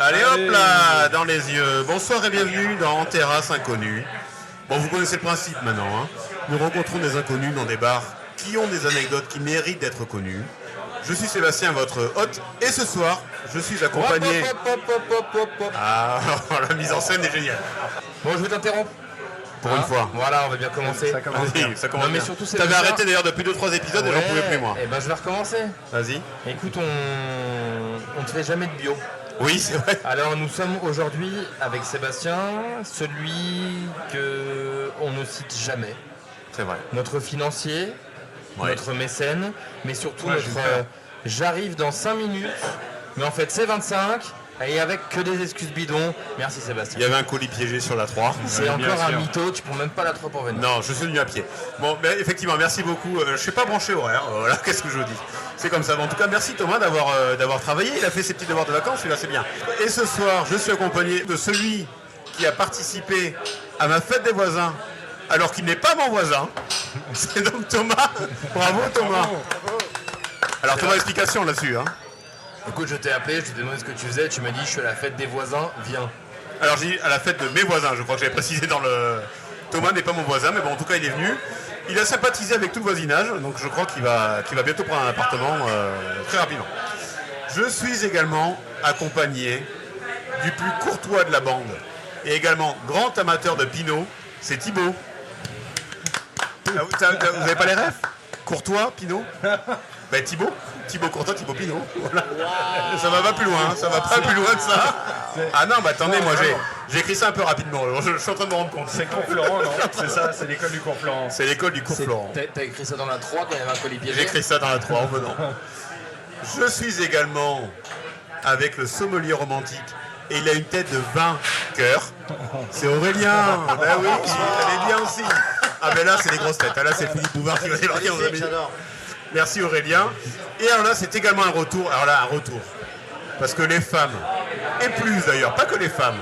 Allez hop là, dans les yeux. Bonsoir et bienvenue dans Terrasse Inconnue. Bon, vous connaissez le principe maintenant. Hein. Nous rencontrons des inconnus dans des bars qui ont des anecdotes qui méritent d'être connues. Je suis Sébastien, votre hôte, et ce soir, je suis accompagné... Ah, la mise en scène est géniale. Bon, je vais t'interrompre. Pour une fois. Voilà, on va bien commencer. Ça commence bien. Ça commence non, mais bien. surtout, c'est T'avais bizarre. arrêté d'ailleurs depuis 2-3 épisodes et j'en pouvais plus moi. Et ben, je vais recommencer. Vas-y. Écoute, on ne fait jamais de bio. Oui, c'est vrai. Alors, nous sommes aujourd'hui avec Sébastien, celui que on ne cite jamais. C'est vrai. Notre financier, Ouais. notre mécène, mais surtout Ouais, notre j'arrive dans 5 minutes, mais en fait c'est 25, et avec que des excuses bidons. Merci Sébastien. Il y avait un colis piégé sur la 3. C'est bien encore un sûr. mytho, tu prends même pas la 3 pour venir. Non, je suis venu à pied. Bon, mais effectivement, merci beaucoup. Je ne suis pas branché horaire. Voilà, qu'est-ce que je vous dis. C'est comme ça. Bon, en tout cas, merci Thomas d'avoir travaillé. Il a fait ses petits devoirs de vacances. Celui-là, c'est bien. Et ce soir, je suis accompagné de celui qui a participé à ma fête des voisins, alors qu'il n'est pas mon voisin. C'est donc Thomas. Bravo Thomas. Alors Thomas, explication là-dessus. Hein. Écoute, je t'ai appelé, je t'ai demandé ce que tu faisais, tu m'as dit je suis à la fête des voisins, viens. Alors j'ai dit à la fête de mes voisins, je crois que j'avais précisé dans le... Thomas n'est pas mon voisin, mais bon, en tout cas, il est venu. Il a sympathisé avec tout le voisinage, donc je crois qu'il va bientôt prendre un appartement très rapidement. Je suis également accompagné du plus courtois de la bande, et également grand amateur de Pinot, c'est Thibaut. Ah, vous n'avez pas les refs? Courtois, Pinot? Ben Thibaut Courtois, Thibaut Pinot. Voilà. Ça va pas plus loin, ça va pas plus loin que ça. Ah non, bah attendez, moi j'ai écrit ça un peu rapidement, je suis en train de me rendre compte. C'est Cours Florent, non? C'est ça, c'est l'école du Cours Florent. C'est l'école du cours Florent. T'as écrit ça dans la 3 quand il y avait un colis piégé. J'ai écrit ça dans la 3 en venant. Je suis également avec le sommelier romantique et il a une tête de 20 cœurs. C'est Aurélien. Ben oui, elle est bien aussi. Ah ben là c'est les grosses têtes. Ah, là c'est Philippe Bouvard qui va débarquer. J'adore. Merci Aurélien. Et alors là c'est également un retour. Alors là un retour. Parce que les femmes, et plus d'ailleurs, pas que les femmes,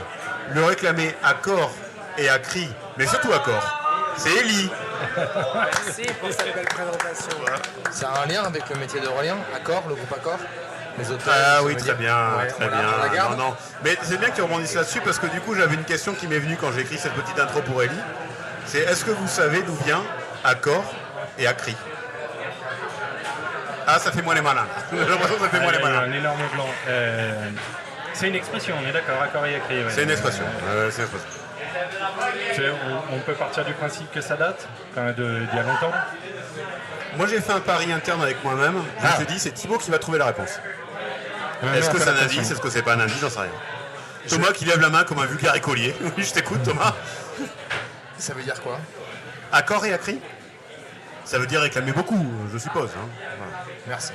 le réclamaient à corps et à cri, mais surtout à corps. C'est Élie. Merci pour cette belle présentation. Ça a un lien avec le métier d'Aurélien, Accor, le groupe Accor, les auteurs. Ah les oui, sommeliers. très bien, Ouais, très on la bien. garde. Non. Mais c'est bien que tu rebondisses là-dessus parce que du coup, j'avais une question qui m'est venue quand j'ai écrit cette petite intro pour Élie. C'est est-ce que vous savez d'où vient Accor et Acri? Ah, ça fait moins les malins. J'ai l'impression que ça fait moins les Il y a eu malins. un énorme blanc. C'est une expression, on est d'accord, accord et écrit. Ouais. C'est une expression. C'est une expression. On peut partir du principe que ça date d'il y a longtemps. Moi, j'ai fait un pari interne avec moi-même. Je te dis, c'est Thibaut qui va trouver la réponse. Est-ce que c'est un indice? Est-ce que c'est pas un indice? J'en sais rien. Thomas qui lève la main comme un vulgaire écolier. Oui, je t'écoute, Thomas. Ça veut dire quoi? Accord et Acri? Ça veut dire réclamer beaucoup, je suppose. Hein. Voilà. Merci.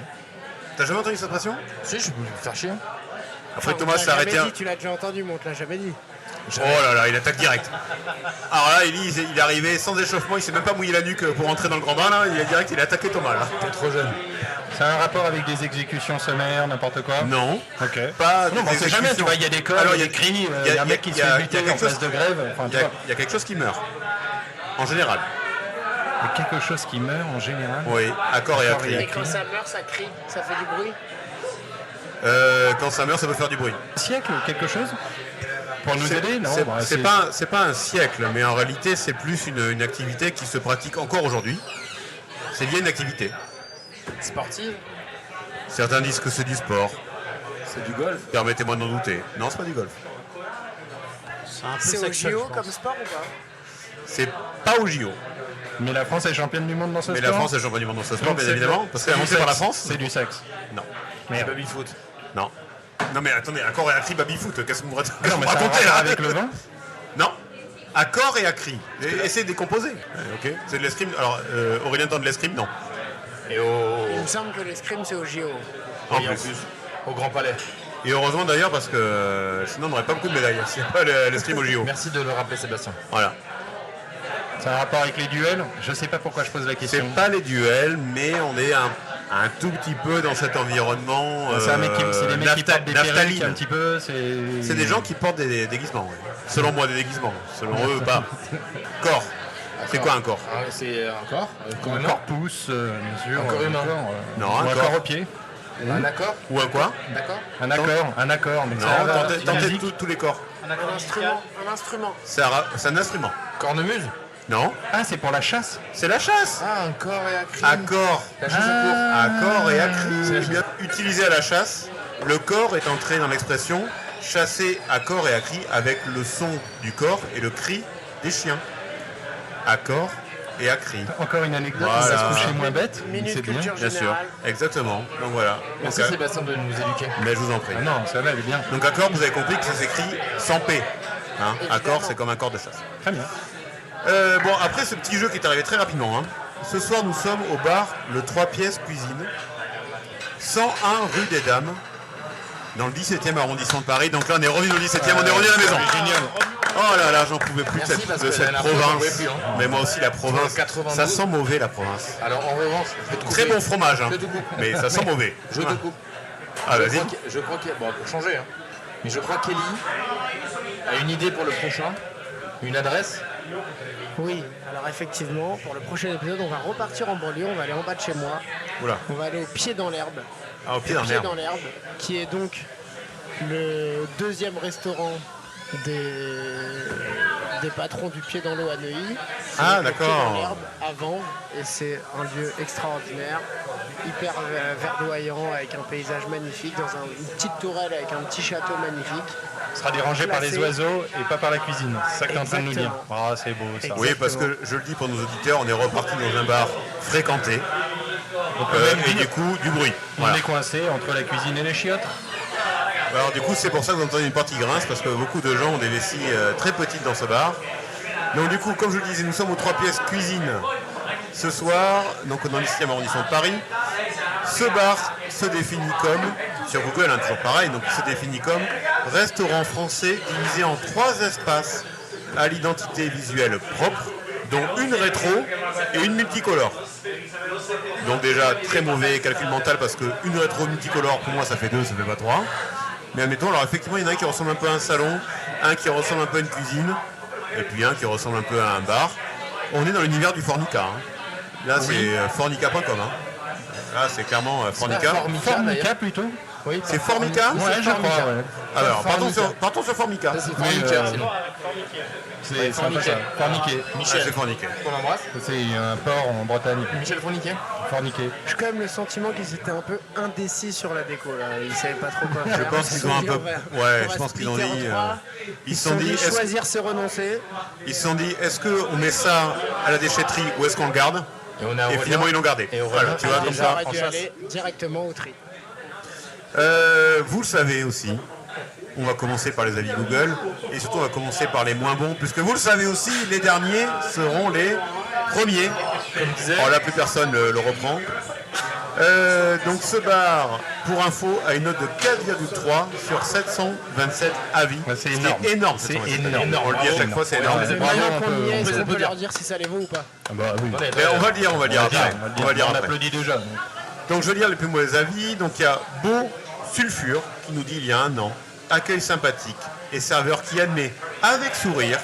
T'as jamais entendu cette expression? Si, je peux faire chier. Après, Enfin, Thomas on s'est te l'a arrêté. jamais dit, tu l'as déjà entendu, mais on te l'a jamais dit. Oh là là, il attaque direct. Alors là, il est arrivé sans échauffement, il s'est même pas mouillé la nuque pour rentrer dans le grand bain. Là. Il a attaqué Thomas. Là. T'es trop jeune. C'est un rapport avec des exécutions sommaires, n'importe quoi? Non, Ok. pas Non, des on sait jamais, tu vois, il y a des corps, Alors, il y a des cris, il y a un mec qui se fait buter en place de grève. Enfin, tu vois. Il y a quelque chose qui meurt. En général. Il y a quelque chose qui meurt en général. Oui, accord et Accord et Acri. Et quand ça meurt, ça crie, ça fait du bruit. Quand ça meurt, ça peut faire du bruit. Siècle, quelque chose? Pour nous aider? Non, bah, C'est pas un siècle, mais en réalité, c'est plus une activité qui se pratique encore aujourd'hui. C'est lié à une activité. Sportive? Certains disent que c'est du sport. C'est du golf? Permettez-moi d'en douter. Non, c'est pas du golf. C'est au JO comme sport ou pas? C'est pas au JO. Mais la France est championne du monde dans ce Mais sport? la France est championne du monde dans ce sport, Donc bien c'est évidemment. du- Parce c'est qu'elle est du montée par la sexe. France. C'est du sexe. Non. Merde. Baby-foot. Non. Non mais attendez, accord et Acri, baby-foot, qu'est-ce que vous me Ah non, mais ça a un racontez rapport là avec le vin? Non. Accord et Acri. Essayez de décomposer. Ok. C'est de l'escrime. Alors, Aurélien tente de l'escrime, non. Et au... Il me semble que l'escrime, c'est au JO. En Oui, plus. Au Grand Palais. Et heureusement d'ailleurs parce que sinon on n'aurait pas beaucoup de médailles. C'est pas l'escrime au JO. Merci de le rappeler Sébastien. Voilà. Ça a un rapport avec les duels? Je sais pas pourquoi je pose la question. C'est pas les duels, mais on est un tout petit peu dans cet environnement. C'est un mec c'est des mecs qui portent des perruques naphtaline. un petit peu. C'est des gens qui portent des déguisements. Ouais. Selon moi, des déguisements. Selon eux, pas. Corps. C'est quoi un corps? C'est un corps? Un corps pousse, bien sûr. Un corps humain. Non, Ou un un corps. corps au pied. Un accord. Ou un quoi? D'accord. Un accord. Mais Non, ça, tentez musique. tous les corps. Un instrument. C'est un instrument. Cornemuse. Non, Ah, c'est pour la chasse. c'est la chasse. Ah, un corps et un cri. Accord. La chasse au cours. Accord et accri. Bien utilisé à la chasse, le corps est entré dans l'expression chasser à corps et à cri avec le son du corps et le cri des chiens. À corps et à cri. Encore une anecdote, Voilà. on va se coucher moins bête. Minute C'est bien. culture Bien sûr, générale. exactement. Donc voilà. Merci Donc, Sébastien de nous éduquer. mais je vous en prie. Ah non, celle-là, elle est bien. Donc accord, vous avez compris que ça s'écrit sans P. Hein, Évidemment. accord, c'est comme un corps de chasse. Très bien. Bon, après ce petit jeu qui est arrivé très rapidement, hein, ce soir nous sommes au bar Le 3 pièces cuisine, 101 rue des Dames, dans le 17e arrondissement de Paris. Donc là on est revenu dans le 17e, on est revenu à la maison. Génial. Oh là là, j'en pouvais plus Merci, de parce cette, que de cette la dernière fois, j'en province. pouvais plus, hein. Mais moi aussi la province, 92. ça sent mauvais la province. Alors en revanche, je vais te couper. Très bon fromage, hein, Je te coupe. mais ça sent mauvais. Je te coupe. Ah vas-y. Je crois qu'il bon, pour changer, hein. Mais je crois qu'Ellie a une idée pour le prochain, une adresse. Oui, alors effectivement, pour le prochain épisode, on va repartir en banlieue, on va aller en bas de chez moi. Oula. On va aller au Pied dans l'herbe. Ah, au pied d'un Pied herbe. dans l'herbe, qui est donc le deuxième restaurant des patrons du Pied dans l'eau à Neuilly. C'est Ah, donc le Pied d'accord. dans l'herbe avant, et c'est un lieu extraordinaire, hyper verdoyant, avec un paysage magnifique, dans une petite tourelle avec un petit château magnifique. Ce sera dérangé par les Classé. oiseaux et pas par la cuisine. C'est ça que tu es en train de nous dire. Exactement. Ah, c'est beau ça. Oui, parce que je le dis pour nos auditeurs, on est reparti dans un bar fréquenté. même Et dire- du coup, du bruit. On Voilà. est coincé entre la cuisine et les chiottes. Alors du coup, c'est pour ça que vous entendez une porte qui grince, parce que beaucoup de gens ont des vessies très petites dans ce bar. Donc du coup, comme je le disais, nous sommes aux 3 pièces cuisine ce soir, donc dans le 17e arrondissement de Paris. Ce bar se définit comme, sur Google, hein, toujours pareil, donc il se définit comme restaurant français divisé en 3 espaces à l'identité visuelle propre, dont une rétro et une multicolore. Donc déjà très mauvais calcul mental parce qu'une rétro multicolore pour moi ça fait 2, ça fait pas 3. Mais admettons, alors effectivement il y en a un qui ressemble un peu à un salon, un qui ressemble un peu à une cuisine, et puis un qui ressemble un peu à un bar. On est dans l'univers du Fornica. Hein. Là c'est fornica.com. Hein. Là c'est clairement Fornica. Formica plutôt. Oui, C'est Formica. Ouais, je crois. Ouais. Alors partons sur Formica. Ça, c'est Oui, Formica, sinon. C'est un peu ça. Forniqué. Ah, c'est Fornica. On l'embrasse. C'est un port en Bretagne. Michel Fourniquet. Forniqué. J'ai quand même le sentiment qu'ils étaient un peu indécis sur la déco là. Ils savaient pas trop quoi faire. Je pense qu'ils ont un peu. Ouais, je pense qu'ils ont dit. Ils se sont dit. est-ce- choisir c'est renoncer. Ils se sont dit, est-ce qu'on met ça à la déchetterie ou est-ce qu'on le garde? Et on a Et finalement ils l'ont gardé. Et Voilà, tu vois, comme ça. J'aurais dû aller directement au tri. Vous le savez aussi, on va commencer par les avis Google et surtout on va commencer par les moins bons, puisque vous le savez aussi, les derniers seront les premiers. Alors là, plus personne le reprend. Donc ce bar, pour info, a une note de 4,3 sur 727 avis. Ouais, c'est Ce qui énorme. est énorme. C'est 727 avis. énorme. On le dit à chaque Bravo. fois, c'est Ouais, énorme. ouais, Maintenant bravo, qu'on y est, on est-ce peut qu'on peut dire. leur dire si ça les vaut ou pas? Ah bah oui. Mais on va le dire, après. On va le dire On après. applaudit déjà. Donc je vais lire les plus mauvais avis. Donc il y a Beau Sulfure qui nous dit il y a un an, accueil sympathique et serveur qui admet avec sourire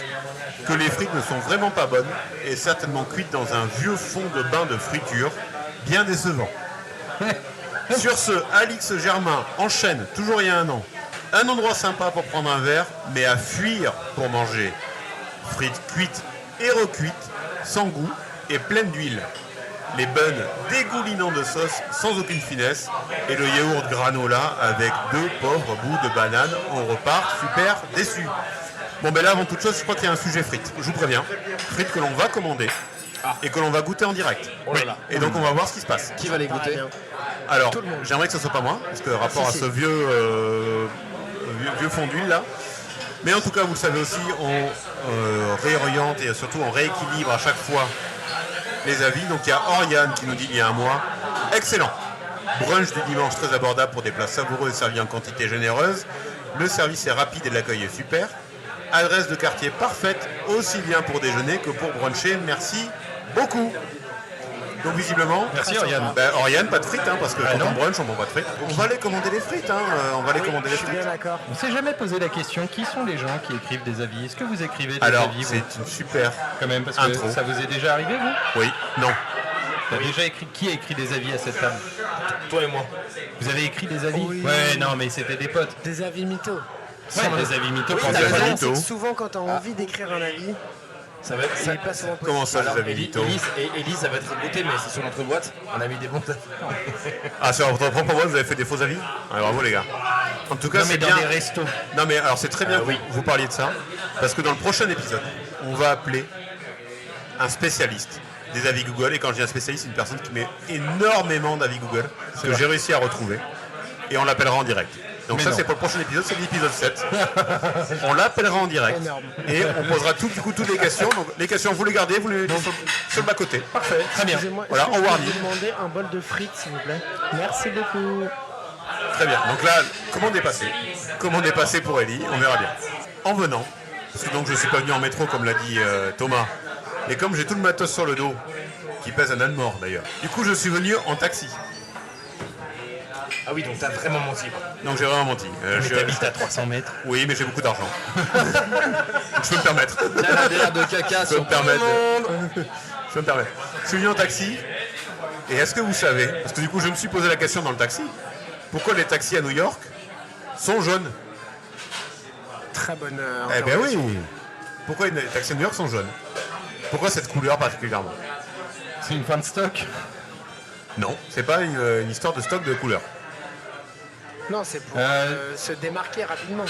que les frites ne sont vraiment pas bonnes et certainement cuites dans un vieux fond de bain de friture bien décevant. Sur ce, Alix Germain enchaîne, toujours il y a un an, un endroit sympa pour prendre un verre, mais à fuir pour manger. Frites cuites et recuites, sans goût et pleines d'huile. Les buns dégoulinant de sauce sans aucune finesse et le yaourt granola avec 2 pauvres bouts de banane. On repart super déçu. Bon ben là avant toute chose je crois qu'il y a un sujet frites. Je vous préviens. Frites que l'on va commander et que l'on va goûter en direct. Oh là là. Et donc on va voir ce qui se passe. Qui va les goûter? Alors j'aimerais que ce soit pas moi parce que rapport à ce vieux fond d'huile là. Mais en tout cas vous le savez aussi on réoriente et surtout on rééquilibre à chaque fois les avis. Donc il y a Oriane qui nous dit il y a un mois, excellent. Brunch du dimanche très abordable pour des plats savoureux et servis en quantité généreuse. Le service est rapide et l'accueil est super. Adresse de quartier parfaite, aussi bien pour déjeuner que pour bruncher. Merci beaucoup. Donc visiblement, Merci, Oriane. ben, Oriane, pas de frites, hein, parce que quand non. on brunch, on prend pas de frites. On va aller commander les frites, hein, on va aller commander les Je suis frites. bien d'accord. On s'est jamais posé la question qui sont les gens qui écrivent des avis. Est-ce que vous écrivez des Alors, avis vous, c'est une super quand même parce intro. que ça vous est déjà arrivé vous? Oui, non. T'as déjà écrit. Qui a écrit des avis à cette table? Toi et moi. Vous avez écrit des avis? Oui. Ouais, non, mais c'était des potes. Des avis mythos. Ouais, des avis mythos. Oui, quand t'as c'est avis pas raison, mythos. c'est que souvent quand t'as envie d'écrire un avis, Ça va être. il n'est pas souvent possible. Comment ça, les Alors, avis mythos Élise, ça va être écouté, mais c'est sur notre boîte. On a mis des bons avis. Ah, sur votre propre boîte, vous avez fait des faux avis? Ouais, bravo les gars. En tout cas, Non, mais c'est dans bien. des restos. Non, mais alors c'est très bien que vous parliez de ça, parce que dans le prochain épisode, on va appeler un spécialiste des avis Google. Et quand je dis un spécialiste, c'est une personne qui met énormément d'avis Google, que j'ai réussi à retrouver. Et on l'appellera en direct. Donc Mais ça, non. c'est pour le prochain épisode, c'est l'épisode 7. On l'appellera en direct. Énorme. Et on posera toutes les questions. Donc les questions, vous les gardez, vous les mettez sur le bas-côté. Parfait, très bien. Excusez-moi, Voilà, est-ce que en je peux warning. vous demander un bol de frites, s'il vous plaît? Merci beaucoup. Très bien. Donc là, commande est passée. Commande est passée pour Ellie, on verra bien. En venant, parce que donc je ne suis pas venu en métro comme l'a dit Thomas, et comme j'ai tout le matos sur le dos, qui pèse un âne mort d'ailleurs, du coup je suis venu en taxi. Ah oui, donc t'as vraiment menti. Quoi. Donc j'ai vraiment menti. Mais t'habites à 300 mètres. Oui, mais j'ai beaucoup d'argent. Donc je peux me permettre. T'as la bière de caca Je peux sur me tout permettre. le monde. Je peux me permettre. Je suis venu en taxi, et est-ce que vous savez, parce que du coup je me suis posé la question dans le taxi, pourquoi les taxis à New York sont jaunes? Très bonne Eh bien intervention. oui. Pourquoi les taxis à New York sont jaunes? Pourquoi cette couleur particulièrement? C'est une fin de stock. Non, c'est pas une histoire de stock de couleurs. Non, c'est pour se démarquer rapidement.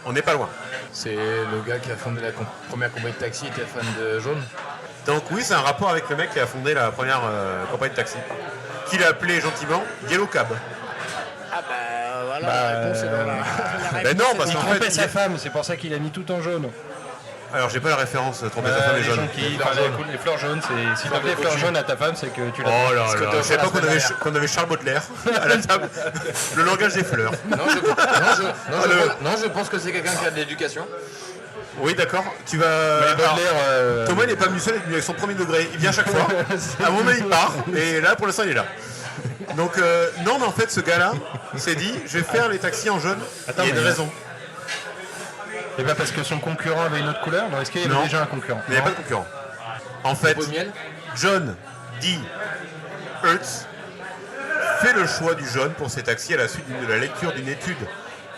On n'est pas loin. C'est le gars qui a fondé la première compagnie de taxi, était fan de jaune. Donc oui, c'est un rapport avec le mec qui a fondé la première compagnie de taxi. Qu'il a appelé gentiment Yellow Cab. Ah bah voilà, la réponse est dans la, la Ben réponse non, est parce dans- qu'en Trompait fait, sa femme, c'est pour ça qu'il a mis tout en jaune. alors j'ai pas la référence, tromper sa femme Les est jaune. gens qui. Enfin, les fleurs jaunes, c'est. Si t'as des fleurs jaunes à ta femme, c'est que tu l'as. Oh là Parce que là, t'as je savais pas offert la semaine qu'on avait Charles Baudelaire à la table. Le langage des fleurs. Non, je pense que c'est quelqu'un qui a de l'éducation. Oui, d'accord. Tu vas. Mais Alors, Baudelaire. Thomas il n'est pas venu seul, il est venu avec son premier degré. Il vient chaque fois. À un moment il part, et là pour l'instant il est là. Donc non, mais en fait ce gars-là s'est dit, je vais faire les taxis en jaune. Attends, il y a une mais- raison. Et bien parce que son concurrent avait une autre couleur. Non, est-ce qu'il y avait Non. déjà un concurrent? Mais il n'y a pas de concurrent. En fait, Pot de miel. John D. Hertz fait le choix du jaune pour ses taxis à la suite de la lecture d'une étude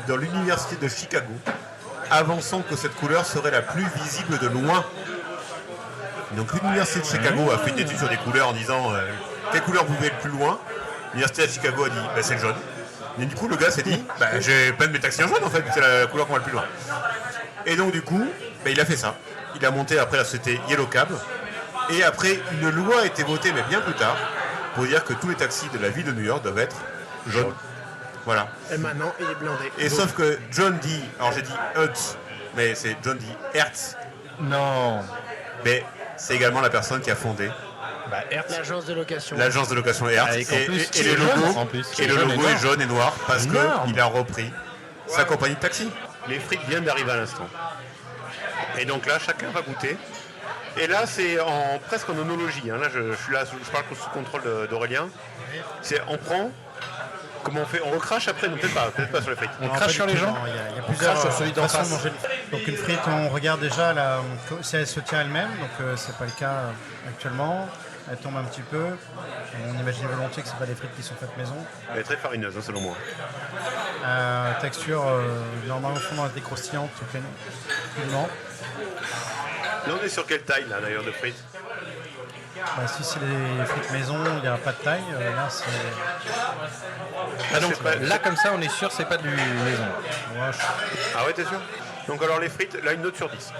dans l'université de Chicago, avançant que cette couleur serait la plus visible de loin. Donc l'université de Chicago a fait une étude sur des couleurs en disant quelle couleur vous voyez le plus loin. L'université de Chicago a dit bah, c'est le jaune. Et du coup le gars s'est dit bah, j'ai plein de mes taxis en jaune en fait, c'est la couleur qu'on voit le plus loin. Et donc du coup bah, il a fait ça. Il a monté après la société Yellow Cab. Et après une loi a été votée mais bien plus tard pour dire que tous les taxis de la ville de New York doivent être jaunes. Voilà. Et maintenant, il est blindé. Et sauf que John D. Alors j'ai dit Hertz, mais c'est John D. Hertz. Non. Mais c'est également la personne qui a fondé Bah, Hertz. L'agence de location. l'agence de location Hertz. Avec, en plus, et qui le est jaune, logo, en plus. Qui et est le jaune et logo est noir. jaune et noir parce Énorme. qu'il a repris sa compagnie de taxi. Les frites viennent d'arriver à l'instant. Et donc là, chacun va goûter. Et là, c'est presque en onologie. Hein. Là, je suis là, je parle sous contrôle d'Aurélien. C'est on prend. Comment on fait? On recrache après? Non, peut-être pas sur les frites. On crache sur les gens. Il y a plusieurs crache sur celui d'en façons de face. manger les frites. Donc une frite, on regarde déjà si elle se tient elle-même, donc c'est pas le cas actuellement. Elle tombe un petit peu. On imagine volontiers que c'est pas des frites qui sont faites maison. Elle est très farineuse, hein, selon moi. Texture normalement fondante et croustillante, pleinement. Là, on est sur quelle taille, là, d'ailleurs, de frites? Si c'est des frites maison, il n'y a pas de taille. Là, c'est. Ah donc C'est pas- là comme ça on est sûr c'est pas du maison. Moi, Ah ouais, t'es sûr? Donc alors les frites, là, une note sur 10.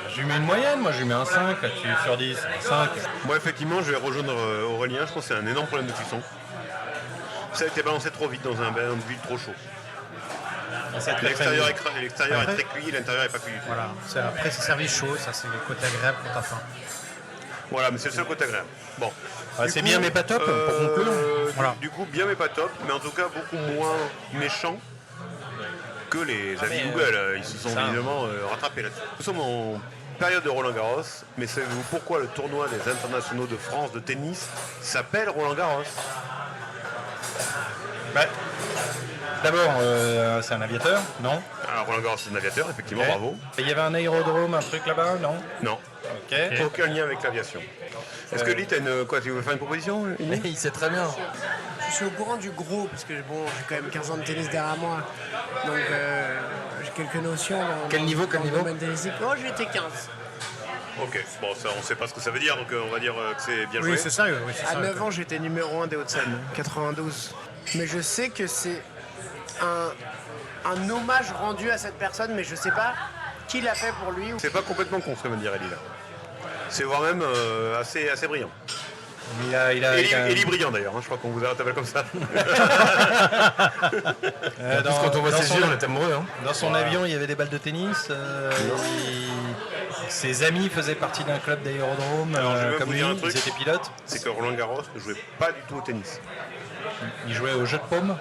Je lui mets une moyenne, moi je lui mets un 5, là-dessus sur 10, 5. Moi, effectivement, je vais rejoindre Aurélien. Je pense que c'est un énorme problème de cuisson. Ça a été balancé trop vite dans un bain d'huile trop chaud. L'extérieur est très cuit, l'intérieur est pas cuit du tout. voilà. Après, c'est servi chaud. Ça, c'est le côté agréable quand t'as faim. Voilà, mais c'est le seul côté agréable. Bon. Du C'est coup, bien mais pas top pour conclure. Voilà. Du coup, bien mais pas top, mais en tout cas beaucoup moins méchant que les avis Google. Ils se sont évidemment rattrapés là-dessus. Nous sommes en période de Roland Garros, mais savez-vous pourquoi le tournoi des internationaux de France de tennis s'appelle Roland Garros? Bah, d'abord c'est un aviateur, non? Alors Roland Garros c'est un aviateur, effectivement, Ok. bravo. Et il y avait un aérodrome, un truc là-bas, non? Non, Ok. aucun lien avec l'aviation. Est-ce que Lee, t'as tu veux faire une proposition Lee Il sait très bien. Je suis au courant du gros, parce que bon, j'ai quand même 15 ans de tennis derrière moi. Donc j'ai quelques notions. Quel niveau, dans quel le niveau domaine tennistique. Oh, j'étais 15. Ok, bon, ça, on sait pas ce que ça veut dire, donc on va dire que c'est bien joué. Oui, c'est sérieux. Oui, c'est À sérieux. 9 ans, j'étais numéro 1 des Hauts-de-Seine, 92. Mais je sais que c'est un hommage rendu à cette personne, mais je sais pas qui l'a fait pour lui. C'est pas complètement con ce que vient de dire Ellie là. C'est voire même assez brillant. Il a quand même- Ellie brillant d'ailleurs, hein, je crois qu'on vous appelle comme ça. Quand on voit dans ses son- yeux, on est amoureux. Hein. Dans son avion, il y avait des balles de tennis. Ses amis faisaient partie d'un club d'aérodrome. Alors, je vais comme vous lui, dire un truc. ils étaient pilotes. C'est que Roland Garros ne jouait pas du tout au tennis. Ils jouaient au jeu de paume.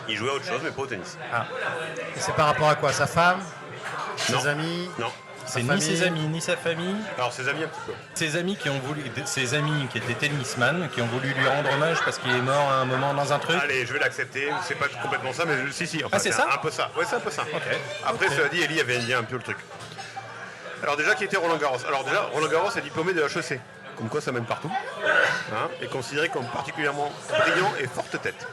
Il jouait à autre chose, mais pas au tennis. Et c'est par rapport à quoi? Sa femme? Non. Ses amis? Non. C'est Sa ni famille. ses amis, ni sa famille. Alors ses amis un petit peu. Ses amis qui étaient tennisman, qui ont voulu lui rendre hommage parce qu'il est mort à un moment dans un truc. Allez, je vais l'accepter. C'est pas complètement ça, mais si. Enfin, Ah, c'est ça un peu ça. Ouais, c'est un peu ça. Après, cela dit, Ellie avait dit un peu le truc. Alors déjà, qui était Roland Garros? Alors déjà, Roland Garros est diplômé de HEC. Comme quoi, ça mène partout. Hein, et considéré comme particulièrement brillant et forte tête.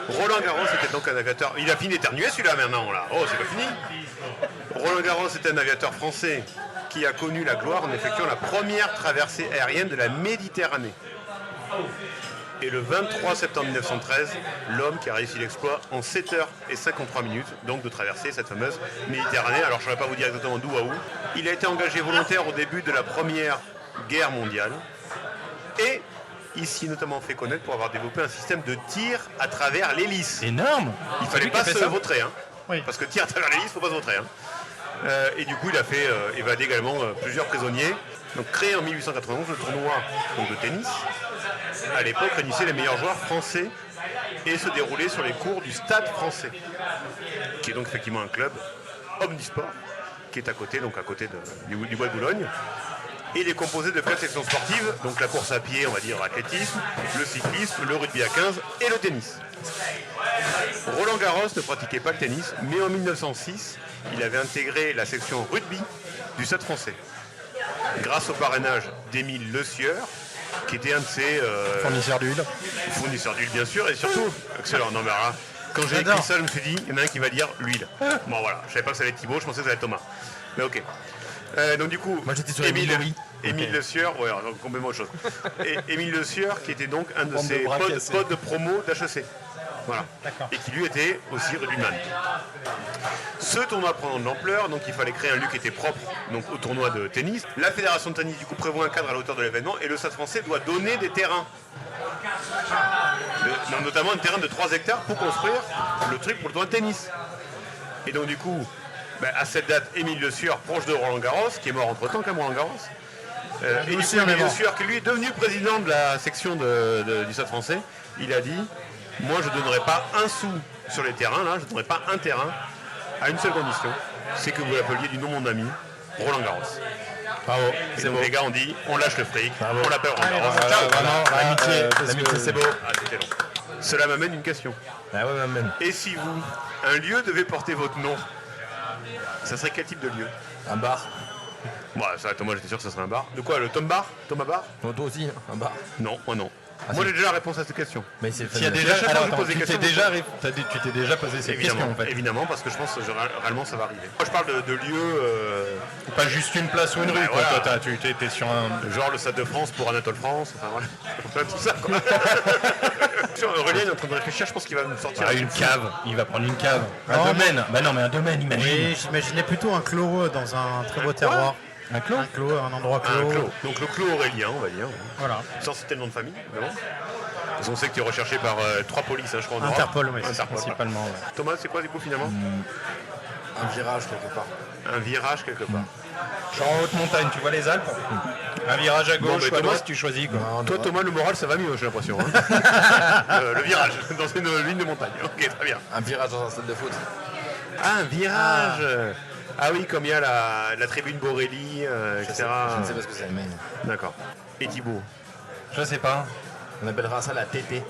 Roland Garros était donc un aviateur. Il a fini d'éternuer celui-là maintenant là. Oh, c'est pas fini. Roland Garros était un aviateur français qui a connu la gloire en effectuant la première traversée aérienne de la Méditerranée. Et le 23 septembre 1913, l'homme qui a réussi l'exploit en 7h53, donc de traverser cette fameuse Méditerranée. Alors je ne saurais pas vous dire exactement d'où à où. Il a été engagé volontaire au début de la Première Guerre mondiale. Et il s'y est notamment fait connaître pour avoir développé un système de tir à travers l'hélice. Énorme. Il fallait lui qui a pas fait se ça vautrer, hein. Oui. Parce que tir à travers l'hélice, il ne faut pas se vautrer. Hein. Et du coup, il a fait évader également plusieurs prisonniers. Donc, créé en 1891, le tournoi donc, de tennis, à l'époque, réunissait les meilleurs joueurs français et se déroulait sur les cours du Stade français, qui est donc effectivement un club omnisport, qui est à côté du Bois de Boulogne. Et il est composé de 4 sections sportives, donc la course à pied, on va dire athlétisme, le cyclisme, le rugby à 15 et le tennis. Roland Garros ne pratiquait pas le tennis, mais en 1906, il avait intégré la section rugby du Stade français. Grâce au parrainage d'Émile Le Sieur, qui était un de ses Fournisseur d'huile. fournisseurs d'huile, bien sûr, et surtout, excellent. Non, mais alors là, quand j'ai écrit ça, je me suis dit, il y en a un qui va dire l'huile. Bon, voilà, je savais pas que ça allait être Thibaut, je pensais que ça allait être Thomas. Mais ok. Donc, du coup, Moi, j'étais sur Émile, Émile, oui. Émile Le Sieur, ouais, alors, complètement autre chose. Et Émile Le Sieur, qui était donc un de Bande de ses bras potes cassés. de promo d'HEC. Voilà. D'accord. Et qui lui était aussi rugbyman. Ce tournoi prenant de l'ampleur, donc il fallait créer un lieu qui était propre donc, au tournoi de tennis. La fédération de tennis du coup prévoit un cadre à la hauteur de l'événement et le Stade français doit donner des terrains. Notamment un terrain de 3 hectares pour construire le truc pour le tournoi de tennis. Et donc du coup, à cette date, Émile Le Sieur, proche de Roland Garros, qui est mort entre temps quand même Roland Garros. Et du coup, Sieur est Émile Le mort. Sieur, qui lui est devenu président de la section du Stade français, il a dit: moi je ne donnerai pas un sou sur les terrains, là, je ne donnerai pas un terrain à une seule condition, c'est que vous l'appeliez du nom de mon ami, Roland Garros. Bravo. Et donc les gars ont dit, on lâche le fric, Bravo. on l'appelle Roland Garros. Voilà, Ciao. vraiment, l'amitié, parce l'amitié, que- c'est beau. Ah, c'était long. Cela m'amène une question. Ah ouais, même. Et si vous, un lieu devait porter votre nom, ça serait quel type de lieu? Un bar. Bon, ça, Thomas, j'étais sûr que ça serait un bar. De quoi, le Tom Bar? Thomas Bar? Non, toi aussi, un bar. Non, moi non. Ah, moi si. j'ai déjà la réponse à cette question. Mais c'est S'il y a facile. déjà, chaque fois alors, que je attends, pose des tu t'es questions, déjà posé cette question Évidemment, en fait. évidemment, parce que je pense que réellement ça va arriver. Moi je parle de lieux, Pas juste une place ou une rue. Ouais, Quoi. voilà. Toi, tu étais sur un. genre le Stade de France pour Anatole France, enfin voilà, tout ça quoi. Aurélien est en train de réfléchir, je pense qu'il va nous sortir Ah, une cave. Il va prendre une cave. Un Non, domaine. Bah non, mais un domaine, imagine. Oui, j'imaginais plutôt un clos dans un très beau terroir. Un clos. Un clos, un endroit un clos. clos. Donc le clos Aurélien, on va dire, Voilà. sans citer le nom de famille, évidemment. Parce qu'on sait que tu es recherché par 3 polices, hein, je crois. en Europe. Interpol, oui, c'est Interpol, voilà. Principalement. ouais. Thomas, c'est quoi du coup finalement Un virage quelque part. Un virage quelque part. Genre en haute montagne, tu vois les Alpes. Un virage à Bon, gauche mais ou à Thomas, droite, tu choisis quoi. Non, Toi, non. Thomas, le moral, ça va mieux, j'ai l'impression. Hein. Le virage, dans une ligne de montagne. Ok, très bien. Un virage dans un stade de foot. Ah, un virage Ah oui, comme il y a la tribune Borelli, etc. Je ne sais pas ce que c'est, mais D'accord. Et Thibaut? Je sais pas. on appellera ça la TT.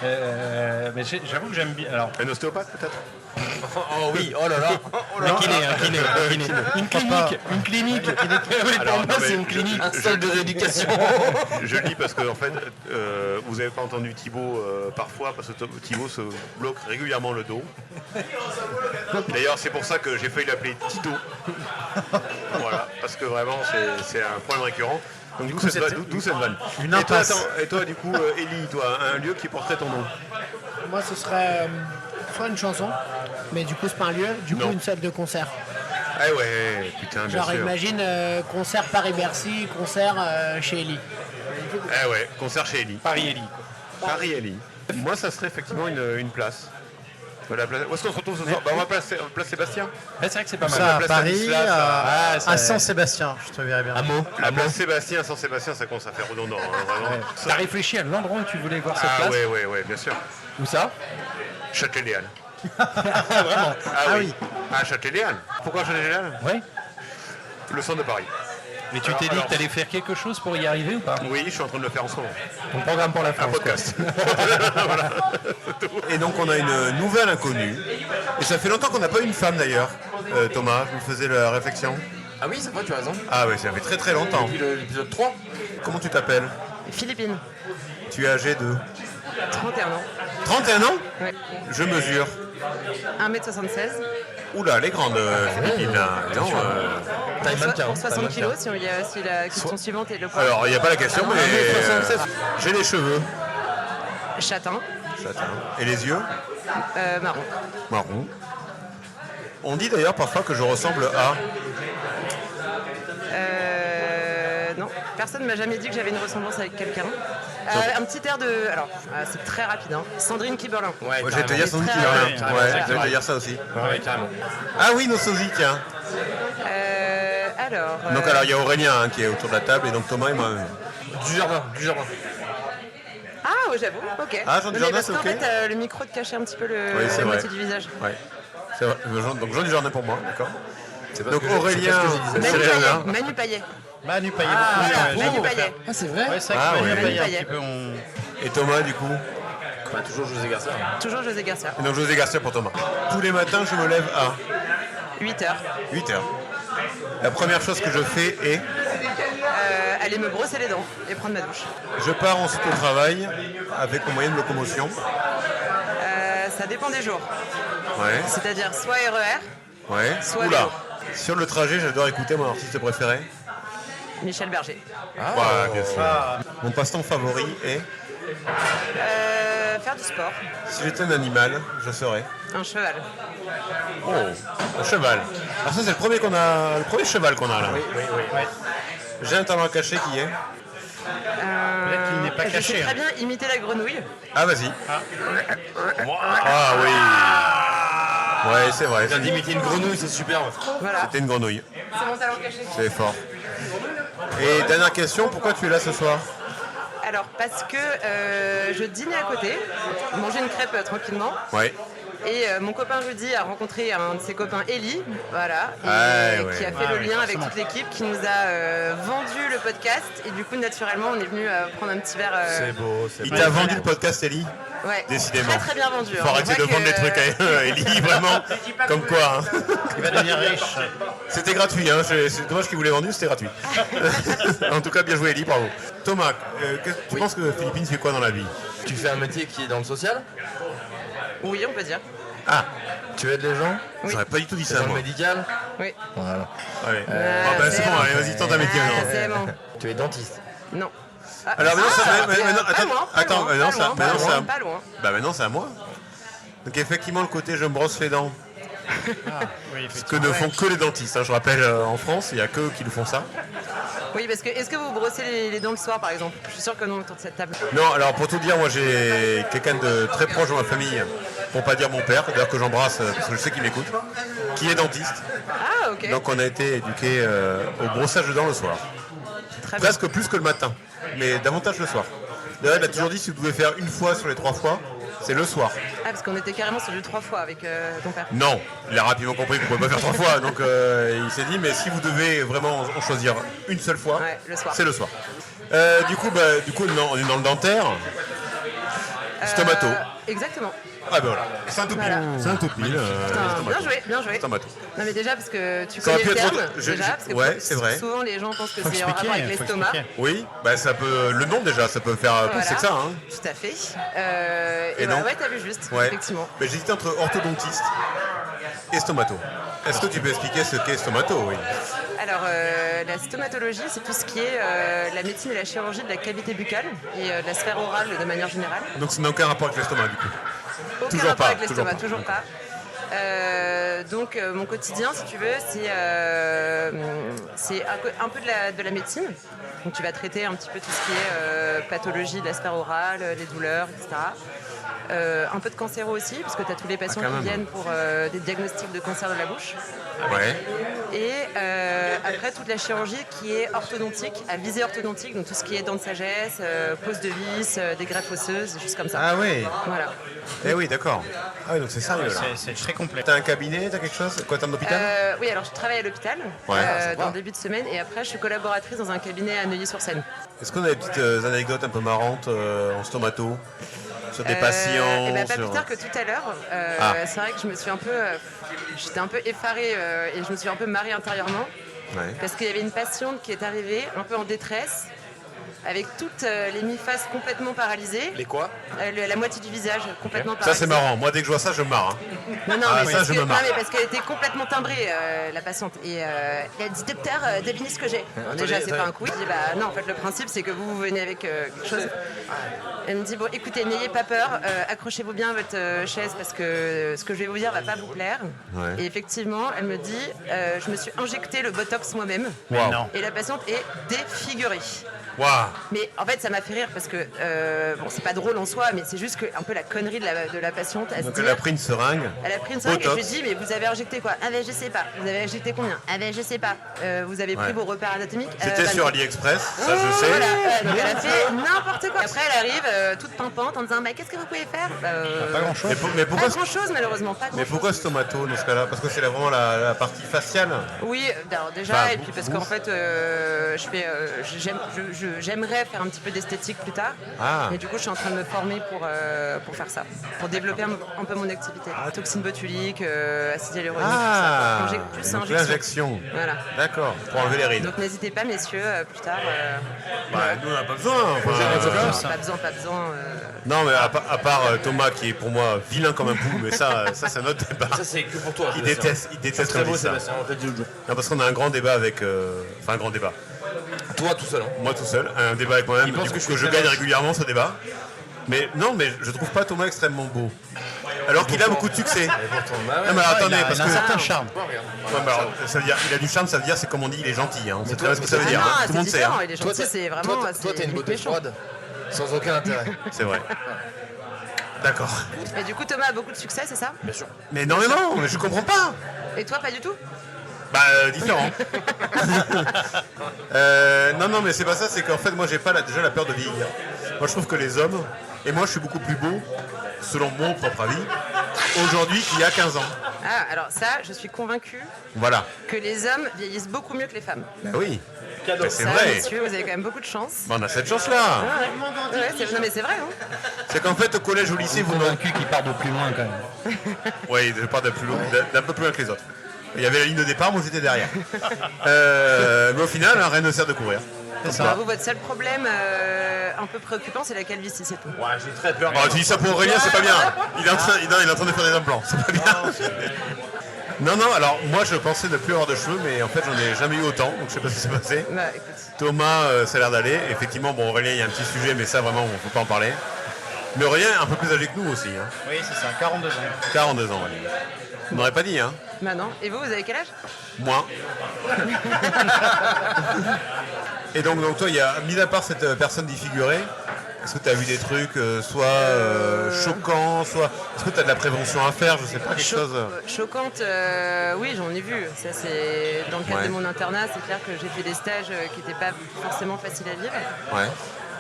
Mais j'avoue que j'aime bien. Alors, Un ostéopathe, peut-être? Oh oui, oh là là. Un kiné. Une clinique. Alors, Pour moi, non, mais c'est une clinique. Un sol de rééducation. Je le dis parce que en fait, vous n'avez pas entendu Thibaut parfois, parce que Thibaut se bloque régulièrement le dos. D'ailleurs, c'est pour ça que j'ai failli l'appeler Tito. Voilà, parce que vraiment, c'est un problème récurrent. Donc d'où cette vanne. Une Et toi, impasse. et toi, du coup, Ellie, toi, un lieu qui porterait ton nom? Moi, ce serait soit une chanson, mais du coup, c'est pas un lieu, du coup, Non. une salle de concert. Ah ouais, putain, bien Genre, sûr. imagine concert Paris-Bercy, concert chez Ellie. Ah ouais, concert chez Ellie. Paris-Élie. Paris Ellie. Moi, ça serait effectivement une place. Voilà, où est-ce qu'on se retrouve ce soir? On va place Sébastien. C'est vrai que c'est pas mal. Ça, à place Paris, Stanislas, à Saint-Sébastien, je te verrais bien. Un mot. La place Sébastien, sans Sébastien, ça commence à faire redondant. Hein, vraiment. T'as réfléchi à l'endroit où tu voulais voir cette Ah place? ouais, bien sûr. Où ça? Châtelet-Léal. Vraiment? Ah oui. Ah, Châtelet-Léal. Pourquoi Châtelet-Léal? Ouais. Le centre de Paris. Mais tu t'es dit que t'allais faire quelque chose pour y arriver ou pas? Oui, je suis en train de le faire en ce moment. Ton programme pour la Un France. podcast. Voilà. Et donc on a une nouvelle inconnue. Et ça fait longtemps qu'on n'a pas eu une femme d'ailleurs. Thomas, je me faisais la réflexion. Ah oui, c'est vrai, tu as raison. Ah oui, ça fait très très longtemps. Depuis l'épisode 3. Comment tu t'appelles? Philippine, Tu es âgé de 31 ans. 31 ans? Ouais. Je mesure. 1m76. Oula, les grandes Philippines là. Non, Taille mannequin. Pour 60 kilos, si il y a aussi la question suivante et le poids. Alors, il n'y a pas la question, mais j'ai les cheveux. Châtain, Châtain. Et les yeux? marron. Marron. On dit d'ailleurs parfois que je ressemble à... Non, personne ne m'a jamais dit que j'avais une ressemblance avec quelqu'un. Un petit air de... Alors, c'est très rapide, hein. Sandrine Kiberlin. Ouais, Moi, je vais te dire Sandy Très Kiberlin. rapide. Ouais, je vais te dire ça aussi. Ouais, carrément. Ah oui, nos sosies, tiens. Alors... Donc alors, il y a Aurélien hein, qui est autour de la table, et donc Thomas et moi. Du jardin. Ah, ouais, j'avoue, ok. Ah, Jean Non, mais Dujardin, parce c'est qu'en ok. fait, le micro te cachait un petit peu Oui, c'est la vrai. moitié du visage. Ouais. C'est vrai. Donc Jean Dujardin pour moi, d'accord. C'est pas Donc ce que Aurélien, je disais. Manu Payet. Manu Payet. Voilà, Manu Payet. Ah, c'est vrai. Ouais, c'est Ah, vrai que Manu ouais. Payet, un Payet. petit peu, et Thomas du coup. Bah, toujours José Garcia. Toujours José Garcia. Et donc José Garcia pour Thomas. Tous les matins, je me lève à 8 heures. 8 heures. La première chose que je fais est, Aller me brosser les dents et prendre ma douche. je pars ensuite au travail avec mon moyen de locomotion. Ça dépend des jours. Ouais, C'est-à-dire soit RER, ouais. Soit Oula. vélo. Sur le trajet, j'adore écouter mon artiste préféré. Michel Berger. Voilà, bien sûr. Mon passe-temps favori est, Faire du sport. si j'étais un animal, je serais Un cheval. un cheval. Alors ça, c'est le premier cheval qu'on a là. J'ai un talent caché qui est. Peut-être qu'il n'est pas Je caché. sais hein. très bien imiter la grenouille. Ah, vas-y. Ah oui. Ouais, c'est vrai. T'as d'imiter une grenouille, c'est super. Voilà. C'était une grenouille. C'est mon talent caché. C'est fort. Et dernière question, pourquoi tu es là ce soir? Alors, parce que je dînais à côté, manger une crêpe tranquillement. Ouais. Et mon copain Rudy a rencontré un de ses copains, Ellie, voilà, et, Ouais. qui a fait le lien avec toute l'équipe, qui nous a vendu le podcast. Et du coup, naturellement, on est venu prendre un petit verre. beau, c'est Il t'a vendu le podcast, Ellie? Ouais, Décidément. très très bien vendu. Faut arrêter de vendre les trucs à Ellie, vraiment. Comme quoi. Hein. Il va devenir riche. C'était gratuit, hein. C'est dommage qu'il vous l'ait vendu, c'était gratuit. En tout cas, bien joué, Ellie, bravo. Thomas, tu penses que Philippine fait quoi dans la vie? Tu fais un métier qui est dans le social. Oui, on peut dire. Ah, Tu aides les gens. j'aurais pas du tout dit C'est ça, dans le moi. médical. Oui. Voilà. Ouais. Ah bah c'est bon, allez, vas-y, tente un métier Ah, maintenant. c'est bon. Tu es dentiste. Non. Ah, Alors maintenant, pas attends, loin, pas attends, loin, maintenant, pas ça, loin, maintenant, pas ça, loin, pas loin. bah maintenant c'est à moi. Donc effectivement le côté je me brosse les dents, Oui, ce que ne font que les dentistes. Hein, je rappelle en France, il n'y a que eux qui le font ça. Oui, parce que est-ce que vous brossez les dents le soir, par exemple? Je suis sûre que non autour de cette table. Non, alors pour tout dire, moi j'ai quelqu'un de très proche de ma famille, pour pas dire mon père, d'ailleurs que j'embrasse parce que je sais qu'il m'écoute, qui est dentiste. Ah, ok. Donc on a été éduqués au brossage de dents le soir. Très bien. Presque plus que le matin, mais davantage le soir. D'ailleurs, il a toujours dit si vous devez faire une fois sur les 3 fois, c'est le soir. Ah, parce qu'on était carrément sur du 3 fois avec ton père. Non, il a rapidement compris qu'on ne pouvait pas faire 3 fois, donc il s'est dit, mais si vous devez vraiment en choisir une seule fois, Ouais, le soir. c'est le soir. Du coup, non, on est dans le dentaire. Stomato. Exactement. Ah ben voilà, c'est un tout pile. Voilà. C'est un tout pile. Putain, bien joué. Stomato. Non mais déjà parce que tu Ça aurait connais pu le être terme, autre- déjà, parce que ouais, c'est vrai. souvent les gens pensent que Faut c'est en rapport expliquer, avec faut l'estomac. expliquer. Oui, bah ça peut. Le nom déjà, ça peut faire plus c'est que ça. Hein. Tout à fait. Et Et bah, donc ouais, t'as vu juste, Ouais. effectivement. Mais j'hésitais entre orthodontiste et stomato. Est-ce que tu peux expliquer ce qu'est stomato? Oui. Alors, la stomatologie, c'est tout ce qui est la médecine et la chirurgie de la cavité buccale et de la sphère orale de manière générale. Donc ça n'a aucun rapport avec l'estomac du coup. Aucun Toujours rapport pas, avec l'estomac, toujours pas. Donc mon quotidien, si tu veux, c'est un peu de la médecine. Donc tu vas traiter un petit peu tout ce qui est pathologie de la sphère orale, les douleurs, etc. Un peu de cancéro aussi, parce que tu as tous les patients quand qui même. viennent pour des diagnostics de cancer de la bouche. Ouais. Et après, toute la chirurgie qui est orthodontique, à visée orthodontique, donc tout ce qui est dents de sagesse, pose de vis, des greffes osseuses, des choses comme ça. Ah oui. Voilà. Eh oui, d'accord. Ah oui, donc c'est sérieux là. C'est très complet. T'as un cabinet, t'as quelque chose? Quoi, t'as un hôpital? Oui, alors je travaille à l'hôpital Ouais. dans le début de semaine et après je suis collaboratrice dans un cabinet à Neuilly-sur-Seine. Est-ce qu'on a des petites anecdotes un peu marrantes en stomato? Sur des patients? Et ben, pas sur- plus tard que tout à l'heure. C'est vrai que je me suis un peu, j'étais un peu effarée et je me suis un peu marrée intérieurement Ouais. parce qu'il y avait une patiente qui est arrivée un peu en détresse avec toutes les mi-faces complètement paralysées. Les quoi? La moitié du visage complètement Ça paralysé. c'est marrant. Moi dès que je vois ça, je me marre. Hein. Non, Ah, mais ça, parce je que- me marre. non, mais parce qu'elle était complètement timbrée, la patiente. Et elle a dit, docteur, devinez ce que j'ai. Alors, déjà, c'est pas un quiz. Je dis, bah non, en fait, le principe, c'est que vous venez avec quelque chose. Elle me dit, bon, écoutez, n'ayez pas peur, accrochez-vous bien à votre chaise parce que ce que je vais vous dire va pas vous plaire. Ouais. Et effectivement, elle me dit, je me suis injecté le botox moi-même. Waouh. Non. Et la patiente est défigurée. Waouh. Mais en fait, ça m'a fait rire parce que, bon, c'est pas drôle en soi, mais c'est juste que un peu la connerie de la patiente. Elle se Donc dit, elle a pris une seringue. elle a pris une seringue et je Botox. lui ai dit, mais vous avez injecté quoi? Ah ben je sais pas. Vous avez injecté combien? Ah ben je sais pas. Vous avez pris Ouais. vos repères anatomiques? J'étais Bah, sur non. AliExpress, ça je sais. Voilà, donc elle a fait n'importe quoi. Après elle arrive toute pimpante en disant, bah qu'est-ce que vous pouvez faire? Pas grand chose. Mais Pas pourquoi, grand chose malheureusement, pas mais grand chose. pourquoi stomato dans ce cas-là? Parce que c'est vraiment la partie faciale. Oui, alors déjà, Bah, et puis parce ouf. qu'en fait, j'aimerais faire un petit peu d'esthétique plus tard. Ah. Et du coup, je suis en train de me former pour faire ça, pour développer un peu mon activité. Toxine botulique, acide hyaluronique, Ah. tout ça. Plus Donc injection. l'injection. Voilà. D'accord. Pour enlever les rides. Donc n'hésitez pas, messieurs, plus tard. Bah, nous on n'a pas besoin. enfin, Pas besoin. Non, mais à part Thomas qui est pour moi vilain comme un pou, mais ça c'est un autre débat. Ça, c'est que pour toi. Il Sébastien. déteste Très qu'on beau, dise ça. Sébastien, on t'a dit l'autre jour. Non, parce qu'on a un grand débat avec. Enfin, un grand débat. Toi, tout seul. Hein. Moi tout seul, un débat avec moi-même. Il pense Du coup, que je suis je très gagne moche. régulièrement ce débat. Mais non, mais je trouve pas Thomas extrêmement beau. Alors qu'il a beaucoup de succès. Bah ouais. Non, mais alors, attendez, il parce a un que. certain charme. Ouais, mais alors, ça veut dire, il a du charme, ça veut dire, c'est comme on dit, il est gentil. Hein. C'est toi, très ce que ça veut Ah dire. non, hein. Tout le monde c'est sait. différent, hein. il est Toi, gentil, c'est vraiment. toi, c'est t'as une beauté méchant. froide, sans aucun intérêt. C'est vrai. D'accord. Et du coup, Thomas a beaucoup de succès, c'est ça? Bien sûr. Mais énormément, mais je comprends pas. Et toi, pas du tout? Bah, différent. Non, mais c'est pas ça, c'est qu'en fait, moi, j'ai pas déjà la peur de vieillir. Moi, je trouve que les hommes, et moi, je suis beaucoup plus beau, selon mon propre avis, aujourd'hui qu'il y a 15 ans. Ah, alors ça, je suis convaincue Voilà. que les hommes vieillissent beaucoup mieux que les femmes. Bah oui. Bah, c'est Ça, vrai. messieurs, vous avez quand même beaucoup de chance. Bah, on a cette chance-là. Ouais, non, mais c'est vrai, hein. C'est qu'en fait, au collège, au lycée, vous Convaincu qu'il part de plus loin quand même. Oui, je pars d'un peu plus loin que les autres. Il y avait la ligne de départ, moi j'étais derrière. Mais au final, rien ne sert de courir. Alors, vous, votre seul problème un peu préoccupant, c'est la calvitie, c'est tout. Ouais, j'ai très peur. Oh, tu dis ça pour Aurélien, c'est pas bien. Il est en train, il est en train de faire des implants, c'est pas bien. Non, alors moi je pensais ne plus avoir de cheveux, mais en fait j'en ai jamais eu autant, donc je sais pas ce qui s'est passé. Bah, écoute. Thomas, ça a l'air d'aller. Effectivement, bon, Aurélien, il y a un petit sujet, mais ça vraiment, on ne peut pas en parler. Mais Aurélien est un peu plus âgé que nous aussi. Hein. Oui, c'est ça, 42 ans. 42 ans, Aurélien. On n'aurait pas dit, hein. Bah non. Et vous avez quel âge? Moins. Et donc toi, il y a, mis à part cette personne défigurée, est-ce que tu as vu des trucs soit choquants, soit. Est-ce que tu as de la prévention à faire? Je sais pas, quelque chose. Choquante, oui, j'en ai vu. Ça, c'est dans le cadre Ouais. de mon internat, c'est clair que j'ai fait des stages qui n'étaient pas forcément faciles à vivre. Ouais.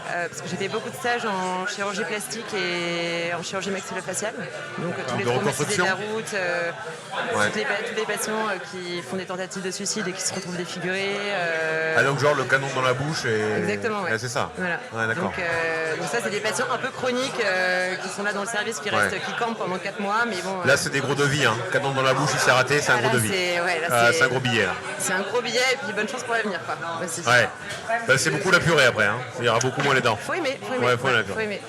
parce que j'ai fait beaucoup de stages en chirurgie plastique et en chirurgie maxillofaciale. Donc tous les de traumatisés de reconstruction. la route, tous les patients qui font des tentatives de suicide et qui se retrouvent défigurés. Ah, donc genre le canon dans la bouche et. Exactement, ouais. C'est ça. Voilà. Ouais, d'accord. Donc ça, c'est des patients un peu chroniques qui sont là dans le service, qui restent, qui campent pendant 4 mois. Mais bon, Là, c'est des gros devis. Hein. Canon dans la bouche, il s'est raté, c'est un gros devis. C'est un gros billet. Là. C'est un gros billet et puis bonne chance pour l'avenir. Quoi. Ouais, c'est sûr. Ouais. Bah, c'est beaucoup la purée après. Hein. Il y aura beaucoup moins les dents. Faut aimer. Ouais, faut aimer.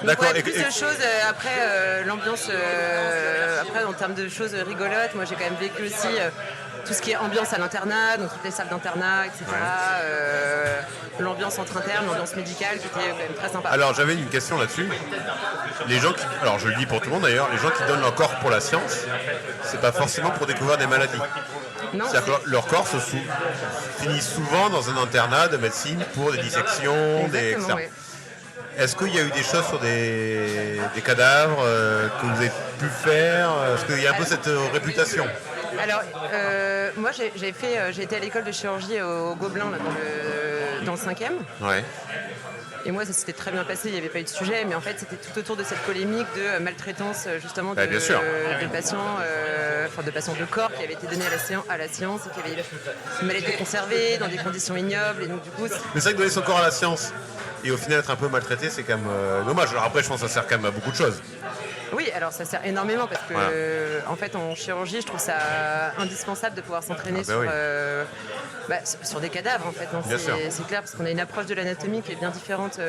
D'accord. Donc, plus de choses après l'ambiance. Après, en termes de choses rigolotes, moi j'ai quand même vécu aussi tout ce qui est ambiance à l'internat, donc toutes les salles d'internat, etc. L'ambiance entre internes, l'ambiance médicale, qui était quand même très sympa. Alors j'avais une question là-dessus. Les gens qui, alors je le dis pour tout le monde d'ailleurs, les gens qui donnent leur corps pour la science, c'est pas forcément pour découvrir des maladies. Non, C'est-à-dire que leur corps finit souvent dans un internat de médecine pour des dissections, etc. oui. Est-ce qu'il y a eu des choses sur des cadavres que vous avez pu faire? Est-ce qu'il y a un peu cette réputation? Alors, moi j'ai été à l'école de chirurgie au Gobelin là, dans le 5e. Ouais. Et moi, ça s'était très bien passé, il n'y avait pas eu de sujet, mais en fait, c'était tout autour de cette polémique de maltraitance, justement, bien sûr. de patients, de patients de corps qui avaient été donnés à la science et qui avaient mal été conservés dans des conditions ignobles. Et donc, du coup, Mais c'est vrai que donner son corps à la science et au final être un peu maltraité, c'est quand même dommage. Alors après, je pense que ça sert quand même à beaucoup de choses. oui, alors ça sert énormément parce que, en fait, en chirurgie, je trouve ça indispensable de pouvoir s'entraîner sur des cadavres, en fait. C'est clair, parce qu'on a une approche de l'anatomie qui est bien différente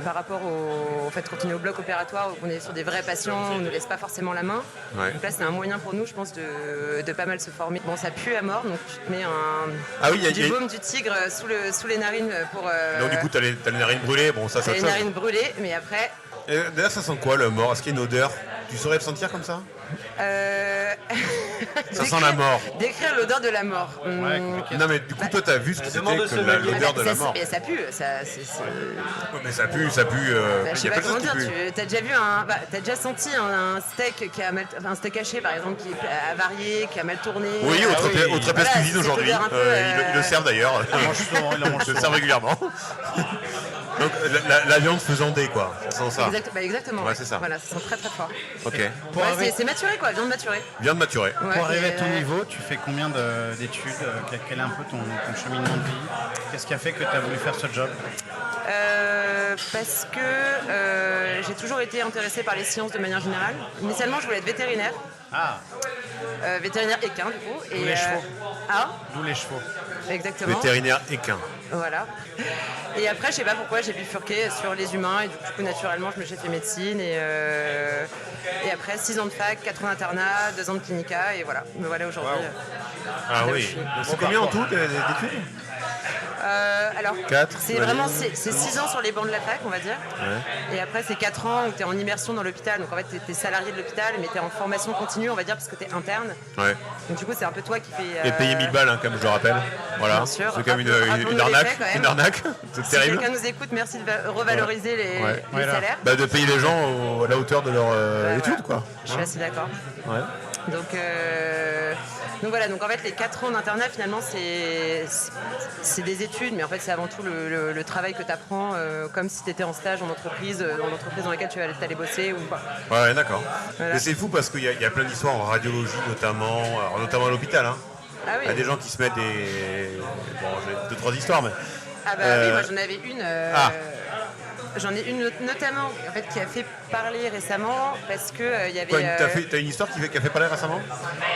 par rapport au fait, quand on est au bloc opératoire, où on est sur des vrais patients, on ne laisse pas forcément la main. Ouais. Donc là, c'est un moyen pour nous, je pense, de pas mal se former. Bon, ça pue à mort, donc tu te mets du baume du tigre sous les narines pour... Donc du coup, t'as les narines brûlées, bon ça t'as c'est les autre chose. narines brûlées, mais après... Et d'ailleurs, ça sent quoi le mort? Est-ce qu'il y a une odeur? Tu saurais le sentir comme ça? Ça sent la mort. Décrire l'odeur de la mort. Non mais du coup, toi t'as vu ce que c'était que l'odeur de la mort. Mais ça pue, Ouais, mais ça pue, je il sais y a pas plein de comment choses dire, qui puent. t'as déjà senti un steak qui a mal, un steak haché par exemple qui est avarié, qui a mal tourné. Oui, au Trépied Cuisine cette aujourd'hui. odeur un peu, Ils le servent d'ailleurs. Il mange souvent, il en mange Je le souvent. sers régulièrement. Donc la viande faisandée quoi, ça sent ça. Exactement. Ouais, c'est ça. Voilà, ça sent très très fort. Ok. C'est maturé quoi, viande maturée. Viande maturée. Ouais, Pour arriver à et, ton niveau, tu fais combien d'études? Quel est un peu ton cheminement de vie? Qu'est-ce qui a fait que tu as voulu faire ce job? Parce que j'ai toujours été intéressée par les sciences de manière générale. Initialement, je voulais être vétérinaire. Ah, Vétérinaire équin du coup. D'où les chevaux. Ah, d'où les chevaux. exactement. Vétérinaire équin. Voilà. Et après, je sais pas pourquoi, j'ai bifurqué sur les humains et du coup, naturellement, je me suis fait médecine et après 6 ans de fac, 4 ans d'internat, 2 ans de clinica et voilà. Me voilà aujourd'hui. Ah là où je oui. suis. C'est combien en tout d'études? Alors, 4, c'est vraiment c'est 6 ans sur les bancs de la fac, on va dire. Ouais. Et après, c'est 4 ans où tu es en immersion dans l'hôpital. Donc en fait, tu es salarié de l'hôpital, mais tu es en formation continue, on va dire, parce que tu es interne. Ouais. Donc du coup, c'est un peu toi qui fais. Et payer 1000 balles, hein, comme je le rappelle. Voilà. Bien sûr. C'est quand même Rappelons-nous une les arnaque. faits, quand même. Une arnaque. C'est Si terrible. quelqu'un nous écoute, merci de revaloriser les Voilà. salaires. Bah, de payer les gens à la hauteur de leur étude, quoi. Je suis assez d'accord. Ouais. Donc voilà, donc en fait les 4 ans d'internat finalement c'est des études, mais en fait c'est avant tout le travail que tu apprends comme si tu étais en stage en entreprise, dans l'entreprise dans laquelle tu allais bosser ou quoi. Ouais, d'accord. Voilà. Mais c'est fou parce qu'il y a plein d'histoires en radiologie notamment, alors, notamment à l'hôpital. Hein. Ah oui. Il y a des gens qui se mettent des... Bon, j'ai 2-3 histoires, mais... Ah bah oui, moi j'en avais une. J'en ai une notamment en fait, qui a fait parler récemment parce que il y avait. Quoi, t'as une histoire qui a fait parler récemment?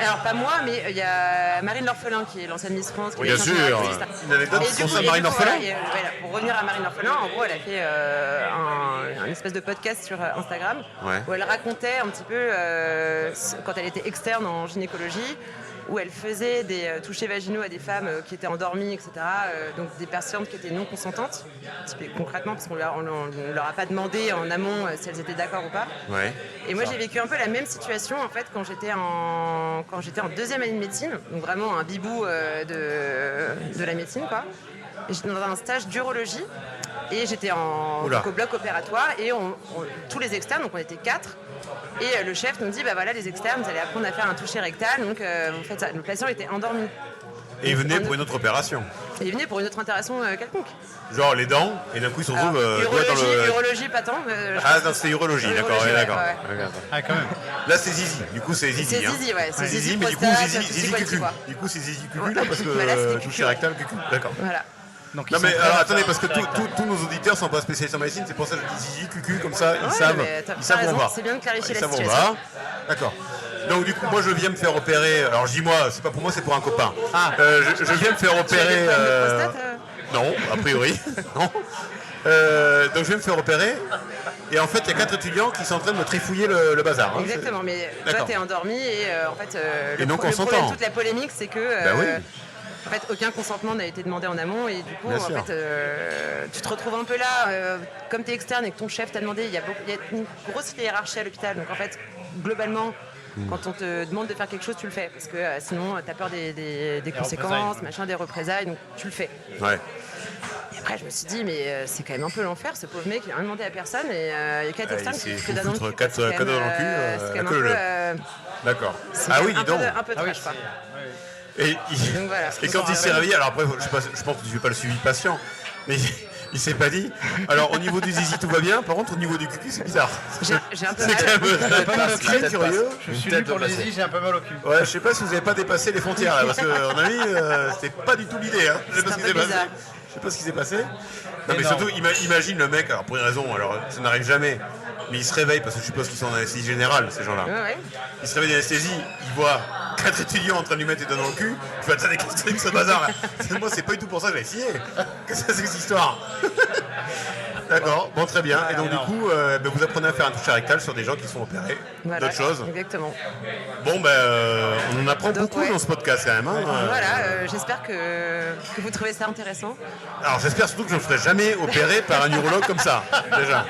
Alors pas moi, mais il y a Marine L'Orphelin qui est l'ancienne Miss France. Qui Oui, est bien sûr. championne artiste. Une anecdote Et du sur coup- ça, et du Marine coup, L'Orphelin. voilà, pour revenir à Marine L'Orphelin, en gros, elle a fait un espèce de podcast sur Instagram Ouais. où elle racontait un petit peu quand elle était externe en gynécologie, où elle faisait des touchés vaginaux à des femmes qui étaient endormies, etc. Donc des patientes qui étaient non consentantes, concrètement, parce qu'on ne leur a pas demandé en amont si elles étaient d'accord ou pas. Ouais. Et moi, j'ai vécu un peu la même situation en fait quand j'étais en 2e année de médecine, donc vraiment un bibou de la médecine quoi. Et j'étais dans un stage d'urologie et j'étais donc au bloc opératoire et tous les externes, donc on était 4. Et le chef nous dit bah voilà les externes, vous allez apprendre à faire un toucher rectal, donc vous faites ça. Le patient était endormi. Et il venait pour une autre opération. Et il venait pour une autre interaction quelconque. Genre les dents, et d'un coup, ils se retrouvent doigt dans le... Urologie, pas tant. Ah non, c'est urologie, d'accord, Urologie, ouais, d'accord. ouais. D'accord. Ah, quand même. Là, c'est zizi. Du coup, c'est zizi. C'est zizi, ouais. C'est zizi, mais du coup, prostate, zizi zizi cucu. quoi. Du coup, c'est zizi cucu, là, parce Bah là, que c'était toucher cucu. rectal, cucu. D'accord. Voilà. Donc, Non ils mais sont alors prêts à attendez faire parce que ça. tous nos auditeurs sont pas spécialistes en médecine, c'est pour ça que je dis zizi, cucu, comme ça ils Ouais, savent, mais t'as ils savent où raison, on va. c'est bien de clarifier Ils la savent où on situation. va. D'accord. Donc du coup moi je viens me faire opérer, alors je dis moi, c'est pas pour moi, c'est pour un copain. Je viens me faire opérer. Tu as des problèmes de prostate, Non, a priori. Non. Donc je vais me faire opérer. Et en fait, il y a 4 étudiants qui sont en train de me trifouiller le bazar. Hein. Exactement, mais toi D'accord. t'es endormi et en fait Et non le problème, consentant. toute la polémique c'est que Bah oui. en fait aucun consentement n'a été demandé en amont et du coup Bien en sûr. fait tu te retrouves un peu là comme tu es externe et que ton chef t'a demandé, il y a une grosse hiérarchie à l'hôpital donc en fait globalement quand on te demande de faire quelque chose, tu le fais parce que sinon tu as peur des conséquences, machin, des représailles, donc tu le fais. Ouais. Et après, je me suis dit, mais c'est quand même un peu l'enfer, ce pauvre mec, il n'a rien demandé à personne et il y a 4 il externes s'est qui fait te donnent foutre dans le cul. quatre C'est quand cadeaux même, dans le cul, c'est quand la même queue un peu, leu. D'accord. c'est Ah quand oui, même dis donc. un peu trash, quoi. Et, Donc voilà. et quand il s'est réveillé, alors après, je pense que tu fais pas le suivi patient, mais il s'est pas dit. Alors au niveau du zizi, tout va bien, par contre, au niveau du cucu, c'est bizarre. J'ai un peu C'est mal. quand même Pas mal au très cul. curieux. Je suis venu pour le zizi, j'ai un peu mal au cul. Ouais, je sais pas si vous avez pas dépassé les frontières là, parce que à mon avis, c'était pas du tout l'idée. Hein. Je sais pas ce qui un s'est peu passé. bizarre. Je sais pas ce qui s'est passé. Non mais Énorme. surtout, imagine le mec, alors pour une raison, alors ça n'arrive jamais, mais il se réveille parce que je suppose qu'ils sont en anesthésie générale, ces gens-là. Ouais, ouais. Il se réveille d'anesthésie, il voit 4 étudiants en train de lui mettre les doigts dans le cul. Je vais attendre qu'est-ce que c'est ce bazar là. Moi, c'est pas du tout pour ça que j'avais signé. Qu'est-ce que c'est que cette histoire? D'accord, bon très bien. Et donc du coup, vous apprenez à faire un toucher rectal sur des gens qui sont opérés. Voilà, D'autres choses. Exactement. Bon on en apprend Donc, beaucoup ouais. dans ce podcast quand même. Hein. Voilà, j'espère que vous trouvez ça intéressant. Alors j'espère surtout que je ne me ferai jamais opérer par un urologue comme ça, déjà.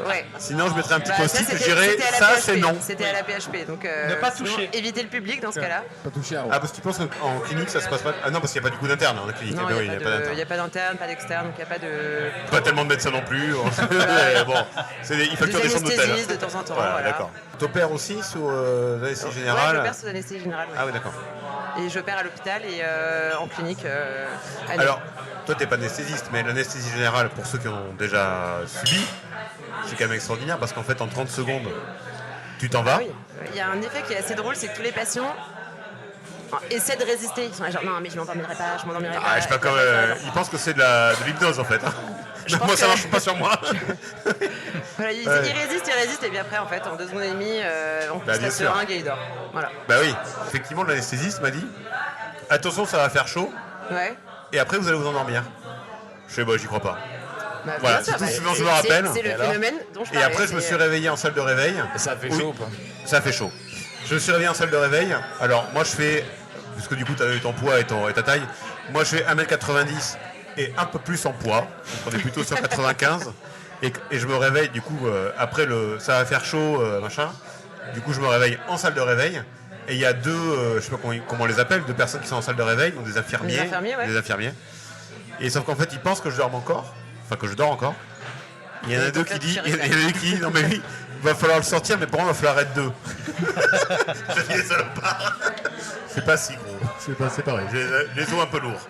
Ouais. Sinon je mettrai un petit Bah, post-it ça, et je dirais c'était à la ça PHP. c'est non. C'était à la PHP, donc Ne pas sinon, toucher. éviter le public dans ce cas-là. Pas touché à Ah parce que tu penses qu'en clinique ça se passe pas. Ah non parce qu'il n'y a pas du coup d'interne en clinique. Non, Eh ben il oui, n'y pas a d'interne. pas d'interne, pas d'externe, donc il n'y a pas de... Pas tellement de médecins non plus. Bon, ils facturent des chambres d'hôtel. anesthésistes de temps en temps, voilà. D'accord. T'opères aussi sous l'anesthésie Ouais, générale? j'opère sous anesthésie générale. Ouais. Ah oui d'accord. Et j'opère à l'hôpital et en clinique. à Lyon. Alors, toi t'es pas anesthésiste, mais l'anesthésie générale, pour ceux qui en ont déjà subi, c'est quand même extraordinaire parce qu'en fait en 30 secondes, tu t'en vas. Ah oui. Il y a un effet qui est assez drôle, c'est que tous les patients essaient de résister. Ils sont là genre non mais je m'endormirai pas, je m'endormirai pas. Ah, je sais pas comment. Ils pensent que c'est de l'hypnose en fait. Je pense Moi ça que- marche pas sur moi. Voilà, ils résistent et puis après en fait en 2 secondes et demie on Bah, pousse bien la sûr. seringue et il dort. Voilà. Bah oui, effectivement l'anesthésiste m'a dit attention ça va faire chaud Ouais. et après vous allez vous endormir. Je sais bah j'y crois pas. Bah, Voilà, bien sûr, c'est tout ce bah, dont je me rappelle. C'est le Et alors phénomène dont je Et parlais. après je me suis réveillé en salle de réveil. Et ça fait Oui. chaud ou pas? Ça fait chaud. Je me suis réveillé en salle de réveil. Alors moi je fais, puisque du coup tu as eu ton poids et ta taille, moi je fais 1m90 et un peu plus en poids. Donc on est plutôt sur 95. Et je me réveille du coup après ça va faire chaud machin. Du coup je me réveille en salle de réveil. Et il y a deux, je sais pas comment on les appelle, deux personnes qui sont en salle de réveil, donc des infirmiers. Des infirmiers, ouais. Des infirmiers. Et sauf qu'en fait ils pensent que je dors encore. Enfin que je dors encore. Il y en a Et deux donc qui là, disent, tu il y en a deux qui disent, non mais lui, il va falloir le sortir, mais pour moi il va falloir être deux. Je dis les salopards. C'est pas si gros. C'est pareil. Les os un peu lourds.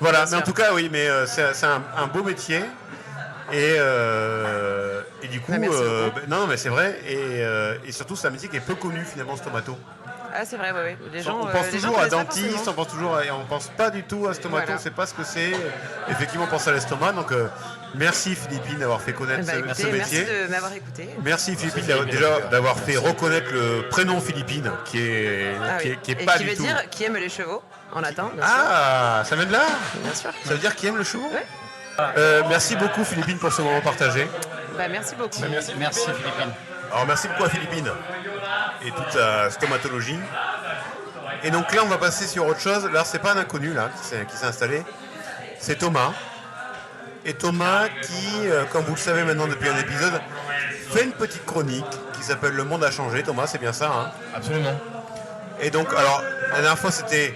Voilà, mais en tout cas oui, mais c'est un beau métier. Et du coup, Ah, merci beaucoup. non mais c'est vrai, et surtout c'est un métier qui est peu connu finalement, stomato. Ah c'est vrai, ouais. Les gens, On pense les gens toujours à connaissent pas dentiste, forcément. on pense toujours et on pense pas du tout à stomato, Voilà. on sait pas ce que c'est. Effectivement, on pense à l'estomac, donc merci Philippine d'avoir fait connaître Bah, ce écoutez, merci métier. de m'avoir écouté. Merci Philippine d'avoir fait reconnaître le prénom Philippine qui est, Ah oui. qui est Et pas qui du veut tout. dire qui aime les chevaux en latin. Bien sûr. Ah, ça vient de là. Bien sûr. Ça veut dire qui aime le chevaux. Ouais. Merci beaucoup Philippine pour ce moment partagé. Bah, merci beaucoup. Merci Philippine. Alors merci beaucoup à Philippine et toute sa stomatologie. Et donc là on va passer sur autre chose. Là c'est pas un inconnu là qui s'est installé. C'est Thomas. Et Thomas qui, comme vous le savez maintenant depuis un épisode, fait une petite chronique qui s'appelle Le Monde a changé. Thomas, c'est bien ça, hein? Absolument. Et donc, alors, la dernière fois, c'était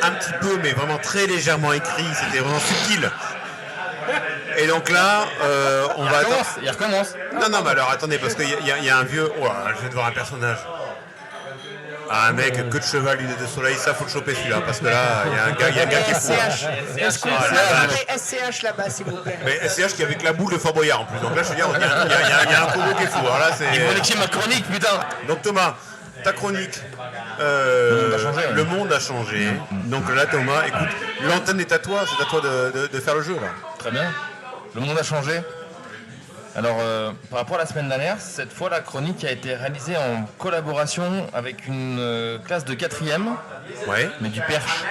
un petit peu, mais vraiment très légèrement écrit, c'était vraiment subtil. Et donc là, on va attendre. Il recommence. Non, mais alors, attendez, parce qu'il y a un vieux... Oh là, je vais devoir un personnage. Ah, un mec, queue de cheval, lunettes de soleil, ça faut le choper celui-là, parce que là, il y a un gars qui est fou. SCH. Est-ce que vous Ah, la pouvez vache. appeler SCH là-bas, s'il vous plaît? Mais SCH qui est avec la boule de Fort Boyard en plus. Donc là, je veux dire, il y a un combo qui est fou. Alors là, c'est... Il faut écrire ma chronique, putain. Donc Thomas, ta chronique, monde a changé, ouais. le monde a changé. Donc là Thomas, écoute, l'antenne est à toi, c'est à toi de faire le jeu là. Très bien. Le monde a changé. Alors, par rapport à la semaine dernière, cette fois, la chronique a été réalisée en collaboration avec une classe de 4e, Ouais, mais du Perche.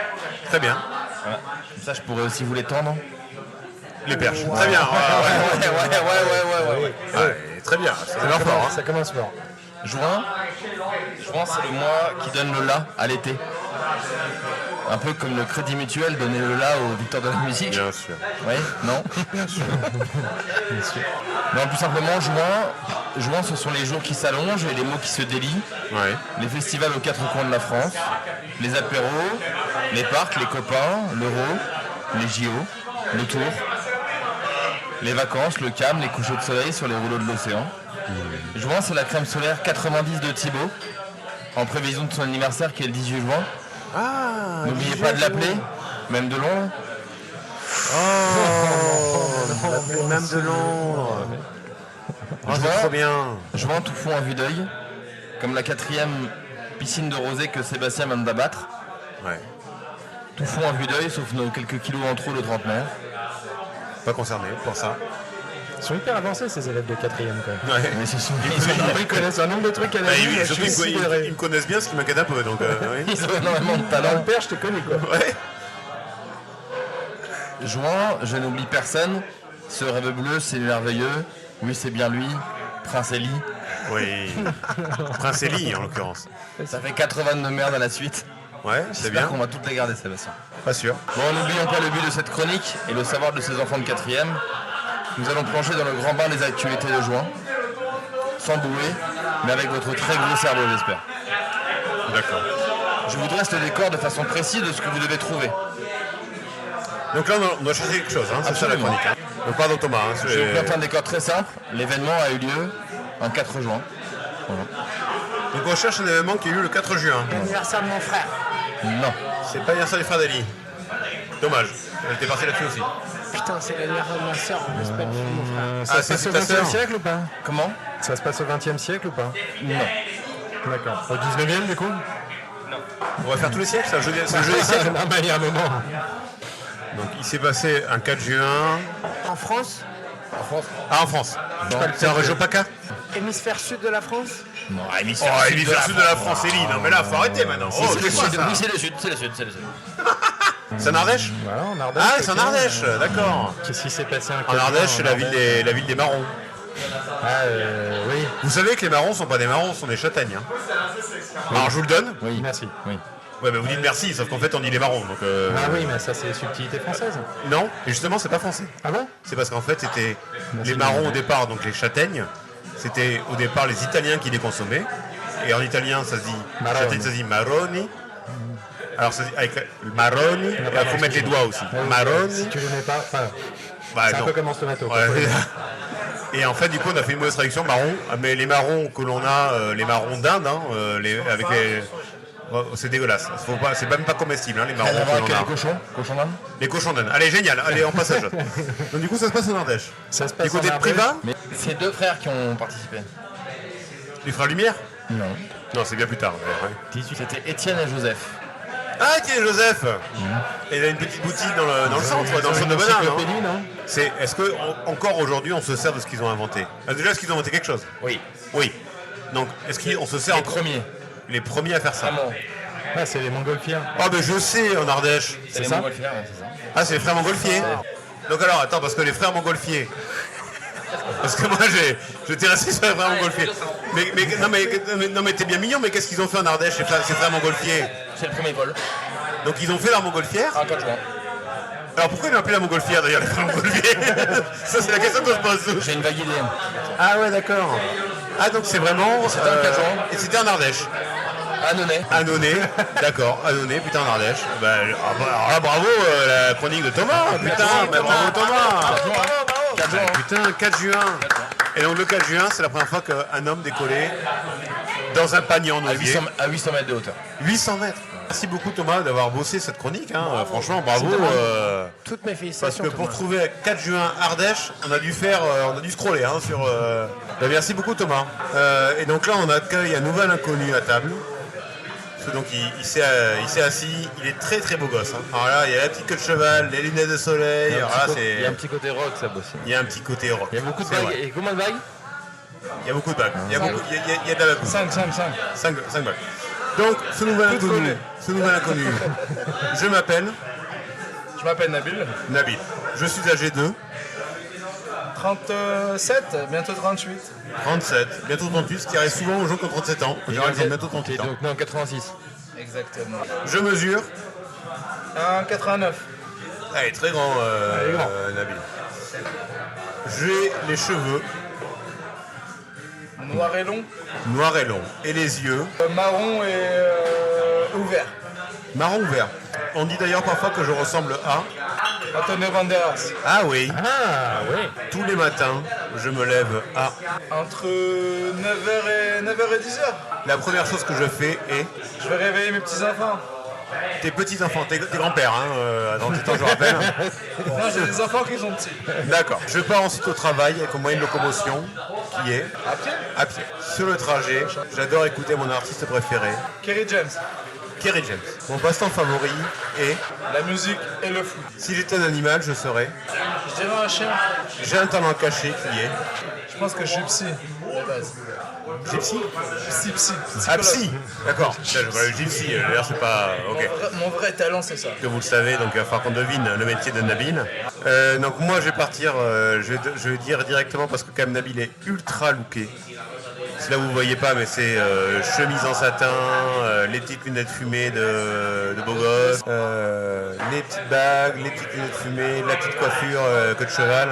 très bien. Voilà. Comme ça, je pourrais aussi vous l'étendre. Les perches, très bien. Ouais, très bien, c'est bien fort. Hein. Ça commence fort. Juin, c'est le mois qui donne le la à l'été. Un peu comme le Crédit Mutuel donnait le la aux victoires de la musique. Bien sûr. Oui, non. Bien sûr. Non, plus simplement, juin, ce sont les jours qui s'allongent et les mots qui se délient. Ouais. Les festivals aux 4 coins de la France, les apéros, les parcs, les copains, l'euro, les JO, le tour, les vacances, le CAM, les couchers de soleil sur les rouleaux de l'océan. Juin, c'est la crème solaire 90 de Thibaut, en prévision de son anniversaire qui est le 18 juin. Ah, N'oubliez pas de l'appeler, même de Londres. même de Londres. Oh, Juin, c'est trop bien. Juin, tout fond à vue d'œil, comme la 4e piscine de rosée que Sébastien vient d'abattre. Ouais. Tout fond à vue d'œil, sauf nos quelques kilos en trop de trentenaire. Pas concerné pour ça. Ils sont hyper avancés ces élèves de 4e quand même. Ouais. Mais ce sont Ils connaissent un nombre de trucs à la Bah, vie. Je surtout, suis ils sidéré. me connaissent bien, ce qui m'inquiète un peu. Donc, oui. ils ont énormément de Dans le talent. père, je te connais quoi. Ouais. Juin, je n'oublie personne. Ce rêve bleu, c'est merveilleux. Oui, c'est bien lui. Prince Eli. Oui. Prince Eli, en l'occurrence. Ça fait 80 de merde à la suite. Ouais, c'est J'espère bien. qu'on va toutes les garder, Sébastien. Pas sûr. Bon, n'oublions pas le but de cette chronique et le savoir de ces enfants de 4e. Nous allons plonger dans le grand bain des actualités de juin. Sans bouée, mais avec votre très gros cerveau, j'espère. D'accord. Je vous dresse le décor de façon précise de ce que vous devez trouver. Donc là, on doit chercher quelque chose, hein. C'est ça la Absolument. chronique. Hein. Donc pardon Thomas. Hein, Je vais vous planter un décor très simple. L'événement a eu lieu un 4 juin. Donc on cherche un événement qui a eu lieu le 4 juin. L'anniversaire de mon frère. Non. C'est pas l'anniversaire des frères d'Ali. Dommage. Elle était partie là-dessus aussi. Putain, c'est l'anniversaire de ma soeur, mais c'est pas le film de mon frère. Ah, Ça se passe au ta sœur. 20e siècle ou pas? Comment? Ça se passe au 20e siècle ou pas? Non. D'accord. Au 19e du coup? On va faire tous les siècles, c'est le jeu des siècles. Non, mais il y a un moment. Donc il s'est passé un 4 juin. En France, Ah, en France. C'est en région PACA. hémisphère sud de la France. Non, Oh, hémisphère sud de la France, Elie. Non, mais là, faut arrêter maintenant. Oh, C'est le c'est quoi sud. ça? Oui, c'est le sud, c'est le sud, c'est le sud. C'est en Ardèche? Voilà, en Ardèche. Ah, c'est en Ardèche, d'accord. Qu'est-ce qui s'est passé un En 4 juin Ardèche, c'est en la ville des marrons. Ah, oui. Vous savez que les marrons sont pas des marrons, ce sont des châtaignes. Hein. Alors je vous le donne. Oui. Merci. Oui. Ouais, mais vous dites merci, sauf qu'en fait on dit les marrons. Donc, Ah oui, mais ça, c'est les subtilités françaises. Non, et justement, c'est pas français. Ah bon? C'est parce qu'en fait, c'était les marrons au départ, donc les châtaignes. C'était au départ les Italiens qui les consommaient. Et en italien, ça se dit Marroni. châtaigne, ça se dit marroni. Alors, ça se dit avec le marroni, et il faut mettre les doigts aussi. Maroni. Si tu les mets pas, enfin, Bah, c'est un non. peu comme en tomato. Ouais. Et en fait, du coup, on a fait une mauvaise traduction marron. Mais les marrons que l'on a, les marrons d'Inde, hein, avec les. Oh, c'est dégueulasse. C'est même pas comestible, hein, les marrons Rien à voir que avec l'on les a. cochons. Cochons d'Inde. Les cochons d'Inde. Allez, génial. Allez, en passage. Donc, du coup, ça se passe en Ardèche. Ça se passe Du côté en de Ardèche. Privas, Mais c'est deux frères qui ont participé. les frères Lumière. Non. Non, c'est bien plus tard. Ouais. C'était Étienne et Joseph. Ah, tiens, Joseph. Et il a une petite boutique dans le centre, dans le centre de Bonheur, non Encyclopédie, non? Est-ce que encore aujourd'hui on se sert de ce qu'ils ont inventé? Déjà, est-ce qu'ils ont inventé quelque chose? Oui. Oui. Donc, est-ce qu'on se sert Les encore premiers. les premiers à faire ça? Vraiment. Ah, c'est les montgolfières. Ah, ben je sais, en Ardèche. C'est les ça montgolfières, ouais, c'est ça. Ah, c'est les frères Montgolfier. Donc alors, attends, parce que les frères Montgolfier. Parce que moi, j'étais resté sur les frères Montgolfier. Non, mais t'es bien mignon, mais qu'est-ce qu'ils ont fait en Ardèche, ces frères Montgolfier? C'est le premier vol. Donc, ils ont fait leur Montgolfière. Un 4 juin. Alors, pourquoi ils l'ont appelé la Montgolfière, d'ailleurs, les frères Montgolfier? Ça, c'est la question que je pose. J'ai une vague idée. Ah, ouais, d'accord. Ah, donc c'est vraiment. C'était un 4 juin. Et c'était en Ardèche. Annonay. Annonay, d'accord, Annonay, putain, en Ardèche. Bah, alors là, bravo, la chronique de Thomas, putain, mais bravo Thomas. 4 juin. Putain, 4 juin. Et donc le 4 juin, c'est la première fois qu'un homme décollait dans un panier en osier. À 800 mètres de hauteur. 800 mètres. Merci beaucoup Thomas d'avoir bossé cette chronique. Franchement, bravo. Toutes mes Parce félicitations. que pour Thomas. trouver 4 juin Ardèche, on a dû scroller sur. Merci beaucoup Thomas. Et donc là, on accueille un nouvel inconnu à table. Parce que donc il s'est assis, il est très très beau gosse. Alors là, il y a la petite queue de cheval, les lunettes de soleil. Alors là, Il y a un petit côté rock, ça bosse. il y a un petit côté rock. Il y a beaucoup de C'est bagues. vrai. Et combien de bagues Il y a beaucoup de bagues. Il y a de la bague. 5. 5 bagues. Donc, ce nouvel inconnu, je m'appelle Je m'appelle Nabil. Nabil. Je suis âgé de 37, bientôt 38. 37, bientôt 38, ce qui arrive souvent aux gens qui ont 37 ans. En général, ils ont bientôt Et 38 ans. donc, non, 86. Exactement. Je mesure. 1,89. Allez, très grand, Nabil. J'ai les cheveux Noir et long. noirs et longs. Et les yeux Marron et ouvert. marron ouvert. On dit d'ailleurs parfois que je ressemble à... Antonio Banderas. Ah oui, Ah, ouais. tous les matins, je me lève à... Entre 9h et 10h. La première chose que je fais est... Je vais réveiller mes petits-enfants. Tes petits-enfants, tes grands-pères, dans tes temps, je rappelle. Non, j'ai des enfants qui sont petits. D'accord. Je pars ensuite au travail avec un moyen de locomotion qui est À pied. à pied. Sur le trajet, j'adore écouter mon artiste préféré, Kerry James. Kerry James. Mon passe-temps favori est, La musique et le foot. si j'étais un animal, je serais... Je dirais un chien. J'ai un talent caché qui est... Je pense que je suis psy, de base. Gypsy. Psy. Ah, psy. D'accord. Là, je vois le gypsy, d'ailleurs, c'est pas... Ok. Mon vrai talent, c'est ça. Que vous le savez, donc il va falloir qu'on devine le métier de Nabil. Donc moi, je vais partir, je vais dire directement, parce que quand même Nabil est ultra looké. C'est là où vous voyez pas, mais c'est chemise en satin, les petites lunettes fumées de beau gosse, les petites bagues, les petites lunettes fumées, la petite coiffure queue de cheval.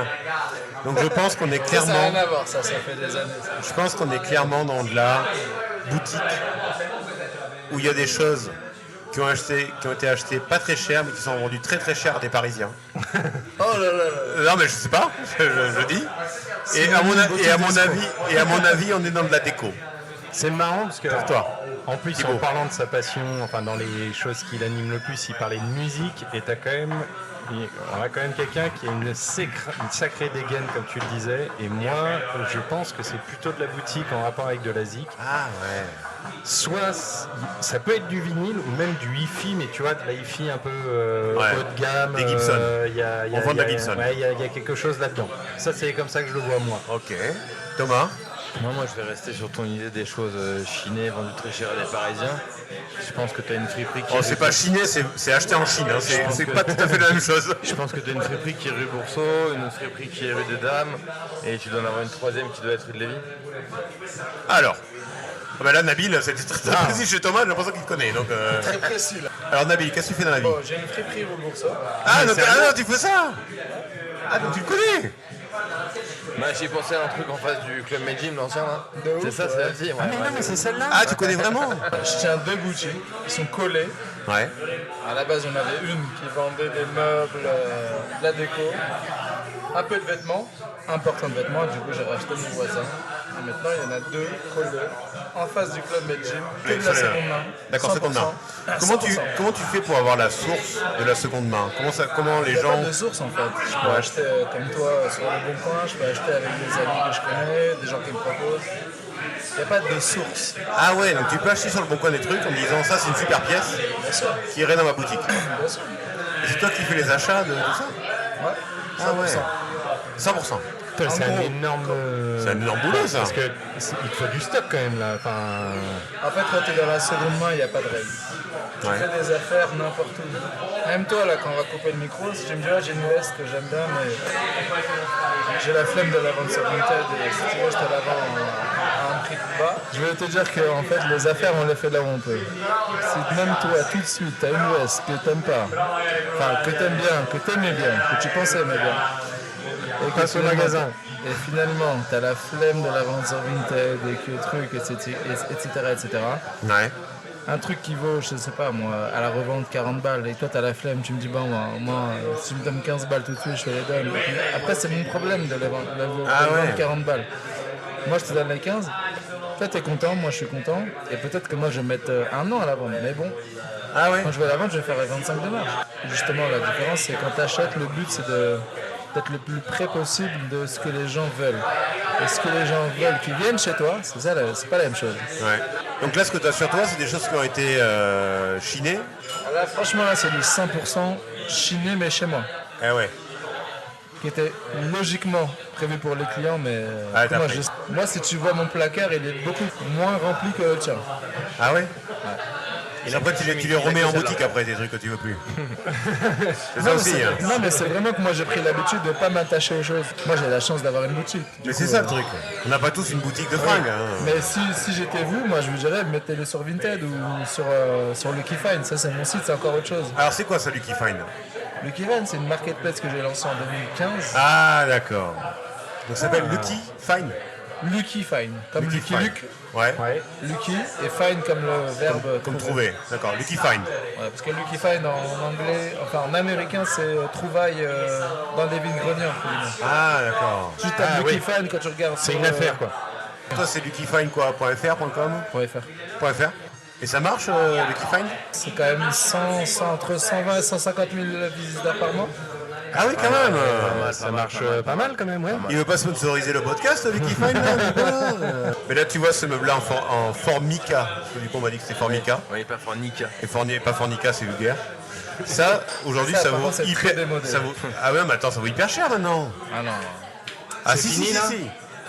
Donc je pense qu'on est Ça n'a clairement, rien à voir, ça fait des années. Ça. je pense qu'on est clairement dans de la boutique où il y a des choses qui ont été achetées pas très cher, mais qui sont vendues très très cher à des Parisiens. Oh là là là. Non mais je sais pas, je dis. Et à mon avis, on est dans de la déco. C'est marrant parce que Pour toi. en plus Thibaut. en parlant de sa passion, enfin dans les choses qui l'animent le plus, il parlait de musique et on a quand même quelqu'un qui a une sacrée dégaine comme tu le disais, et moi je pense que c'est plutôt de la boutique en rapport avec de la zik. Ah ouais. Soit ça peut être du vinyle ou même du hi-fi, mais tu vois de la hi-fi un peu Ouais. haut de gamme. Des Gibson. On vend de la il y a- Gibson. ouais, il y a quelque chose là-dedans. Ça c'est comme ça que je le vois moi. Ok. Thomas. Non, moi je vais rester sur ton idée des choses chinées, vendues très cher à des Parisiens. Je pense que tu as une friperie qui... Oh, c'est pas chiné, c'est acheté en Chine. C'est pas tout à fait la même chose. Je pense que tu as une friperie qui est rue Bourseau, une autre friperie qui est rue des Dames, et tu dois en avoir une troisième qui doit être rue de Lévis. Alors. Ah bah là, Nabil, c'était très précis chez Thomas, j'ai l'impression qu'il te connaît. Donc, Très précis là. Alors Nabil, qu'est-ce que tu fais dans la vie? Bon, j'ai une friperie au Bourseau. Ah, donc, tu fais ça? Ah, donc tu le connais? Bah, j'ai pensé à un truc en face du Club Medjim, l'ancien là. De ouf, C'est ça, ouais. c'est la-ci. Ouais, ouais. c'est celle-là. Ah, tu connais vraiment? Je tiens deux boutiques, ils sont collés. Ouais. À la base, il y en avait une qui vendait des meubles, de la déco, un peu de vêtements, important de vêtements, et du coup j'ai racheté mon voisin. Et maintenant, il y en a deux collés en face du Club Medjim, que de la Excellent. seconde main. D'accord, seconde main. 100%. Comment tu fais pour avoir la source de la seconde main? Comment les Il n'y a gens... pas de source en fait. Je peux acheter comme toi sur le bon coin, je peux acheter avec des amis que je connais, des gens qui me proposent. Il n'y a pas de source. Ah ouais, donc tu peux acheter sur le bon coin des trucs en disant ça c'est une super pièce Bien sûr. qui irait dans ma boutique. Bien sûr. Et c'est toi qui fais les achats de tout ça? Ouais. Ah ouais. 100%. 100%. Putain, c'est En un gros. énorme. C'est un énorme boulot ça. Parce que il te faut du stock quand même là. Enfin, En fait, quand tu es dans la seconde main, il n'y a pas de règle. Tu Ouais. fais des affaires n'importe où. Même toi, là, quand on va couper le micro, si tu me dis, ah, j'ai une veste que j'aime bien, mais j'ai la flemme de la vendre sur Vinted, et si tu veux, je te la vends à un prix plus bas. Je veux te dire que en fait, les affaires, on les fait là où on peut. Si même toi, tout de suite, tu as une veste que tu n'aimes pas, enfin, que tu aimes bien, que tu aimais bien, que tu pensais aimer bien, et que passe au finalement- magasin. Et finalement, tu as la flemme de la vendre sur Vinted, et que truc, etc., etc. Ouais. un truc qui vaut, je sais pas moi, à la revente 40 balles, et toi t'as la flemme, tu me dis bon, moi si tu me donnes 15 balles tout de suite, je te les donne. Et puis, après, c'est mon problème de les vendre 40 balles. Moi, je te donne les 15. Toi, t'es content, moi, je suis content. Et peut-être que moi, je vais mettre un an à la vendre. Mais bon, quand je vais la vendre, je vais faire les 25 de marge. Justement, la différence, c'est quand tu achètes, le but, c'est d'être le plus près possible de ce que les gens veulent. Et ce que les gens veulent qui viennent chez toi, c'est ça, c'est pas la même chose. Ouais. Donc là, ce que tu as sur toi, c'est des choses qui ont été chinées. Là, franchement, là, c'est du 100% chiné, mais chez moi. Ah ouais. Qui était logiquement prévu pour les clients, mais moi, si tu vois mon placard, il est beaucoup moins rempli que le tien. Ah ouais. Et après, tu les remets en boutique après, des trucs que tu veux plus. C'est ça aussi. Hein. Non, mais c'est vraiment que moi, j'ai pris l'habitude de ne pas m'attacher aux choses. Moi, j'ai la chance d'avoir une boutique. Mais c'est ça le truc. On n'a pas tous une boutique de fringues. Hein. Mais si j'étais vous, moi, je vous dirais, mettez-le sur Vinted ou sur Lucky Find. Ça, c'est mon site, c'est encore autre chose. Alors, c'est quoi ça, Lucky Find? Lucky Find, c'est une marketplace que j'ai lancée en 2015. Ah, d'accord. Donc, ça s'appelle Lucky Find. Lucky Find, comme Lucky Luke. Ouais. Lucky et find comme le verbe comme trouver. D'accord, Lucky Find. Ouais, parce que Lucky Find en anglais, enfin en américain, c'est trouvaille dans des vide-greniers. Ah, d'accord. Tu tapes Lucky Find quand tu regardes. C'est une affaire, quoi. Toi, c'est luckyfind quoi, .fr.com .fr. Et ça marche, Lucky Find? C'est quand même entre 120 et 150 000 visiteurs par mois. Ah oui, quand même. Ça marche pas mal quand même, ouais. Il veut pas sponsoriser le podcast, Lucky Find Mais là, tu vois ce meuble-là en Formica. Parce que du coup, on m'a dit que c'était Formica. Oui, pas Fornica. Et pas Fornica, c'est vulgaire. Ça, aujourd'hui, ça vaut hyper. Ah ouais, mais attends, ça vaut hyper cher maintenant. Ah non. Ah si.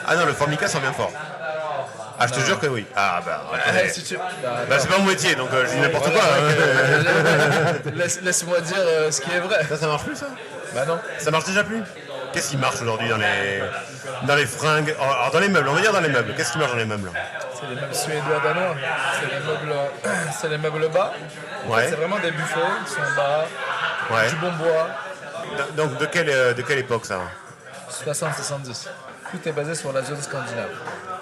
Ah non, le Formica, ça revient fort. Ah, je te jure que oui. Ah bah. Si tu... c'est pas mon métier, donc je dis n'importe quoi. Laisse-moi dire ce qui est vrai. Ça marche plus, ça? Bah non. Ça marche déjà plus? Qu'est-ce qui marche aujourd'hui dans les fringues? Alors dans les meubles, on va dire dans les meubles. Qu'est-ce qui marche dans les meubles? C'est les meubles suédois danois. C'est les meubles bas. Ouais. C'est vraiment des buffets, ils sont bas, Ouais. du bon bois. Donc de quelle époque ça? 60-70. Tout est basé sur la zone scandinave.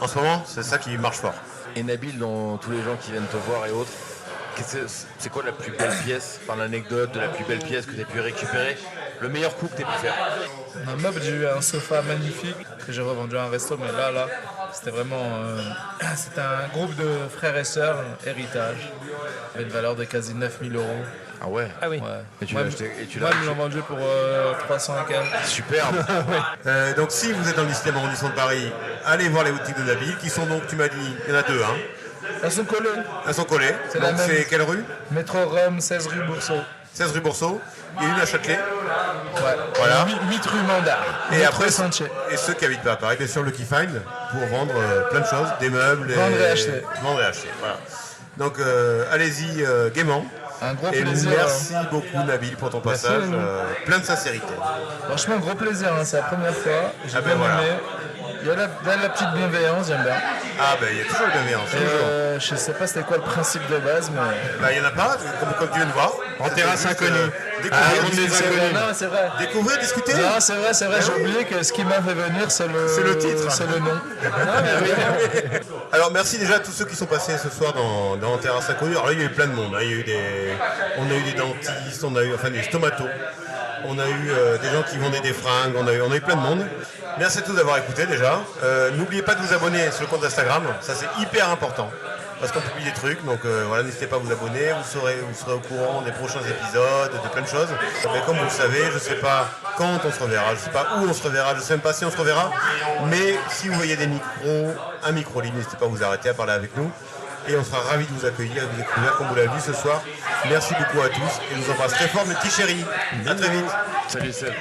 En ce moment, c'est ça qui marche fort. Et Nabil, dans tous les gens qui viennent te voir et autres, c'est quoi la plus belle pièce, enfin l'anecdote de la plus belle pièce que tu as pu récupérer? Le meilleur coup que tu as pu faire? Un meuble, j'ai eu un sofa magnifique que j'ai revendu à un resto, mais là, c'était vraiment... c'était un groupe de frères et sœurs, héritage. Il avait une valeur de quasi 9 000 €. Ah ouais? Ah oui. Ouais. Et tu Moi, l'as acheté et tu moi, l'as ils me l'ont vendu pour 300 et quelques. Superbe. Donc si vous êtes dans le 17e arrondissement de Paris, allez voir les boutiques de Nabil, qui sont donc, tu m'as dit, il y en a deux, hein? Elles sont collées. Elles sont collées. C'est Donc la même. c'est quelle rue? Métro Rome, 16 rue Bourseau. 16 rue Bourseau. Il y a une à Châtelet. Ouais. Voilà. 8 rue Mandar. Et Métro après, Sentier. et ceux qui habitent pas à Paris, bien sûr, Lucky Find, pour vendre plein de choses, des meubles. Vendre et acheter. Vendre et acheter, voilà. Donc allez-y gaiement. Un gros Et plaisir. merci beaucoup Nabil pour ton passage, plein de sincérité. Franchement, gros plaisir, hein. C'est la première fois. J'ai Ah ben bien voilà. aimé. Il y a la petite bienveillance, j'aime bien. Ah ben il y a toujours le bienveillance, toujours. Je sais pas c'était quoi le principe de base, mais... Bah il y en a pas, comme tu viens de voir. En terrasse inconnue. Découvrir, des discuter. inconnus. Non, c'est vrai. Découvrir, discuter. Non, c'est vrai, j'ai oublié que ce qui m'a fait venir, c'est le titre. C'est le nom. Alors merci déjà à tous ceux qui sont passés ce soir dans Terrasse Inconnue. Alors là il y a eu plein de monde, hein. On a eu des dentistes, on a eu des stomatos, on a eu des gens qui vendaient des fringues, on a eu plein de monde. Merci à tous d'avoir écouté déjà. N'oubliez pas de vous abonner sur le compte Instagram, ça c'est hyper important. Parce qu'on publie des trucs, donc voilà, n'hésitez pas à vous abonner, vous serez au courant des prochains épisodes, de plein de choses. Mais comme vous le savez, je ne sais pas quand on se reverra, je ne sais pas où on se reverra, je ne sais même pas si on se reverra. Mais si vous voyez des micros, un micro libre, n'hésitez pas à vous arrêter, à parler avec nous. Et on sera ravis de vous accueillir et de vous découvrir comme vous l'avez vu ce soir. Merci beaucoup à tous et je vous embrasse très fort mes petits chéris. À très vite. Salut Seb.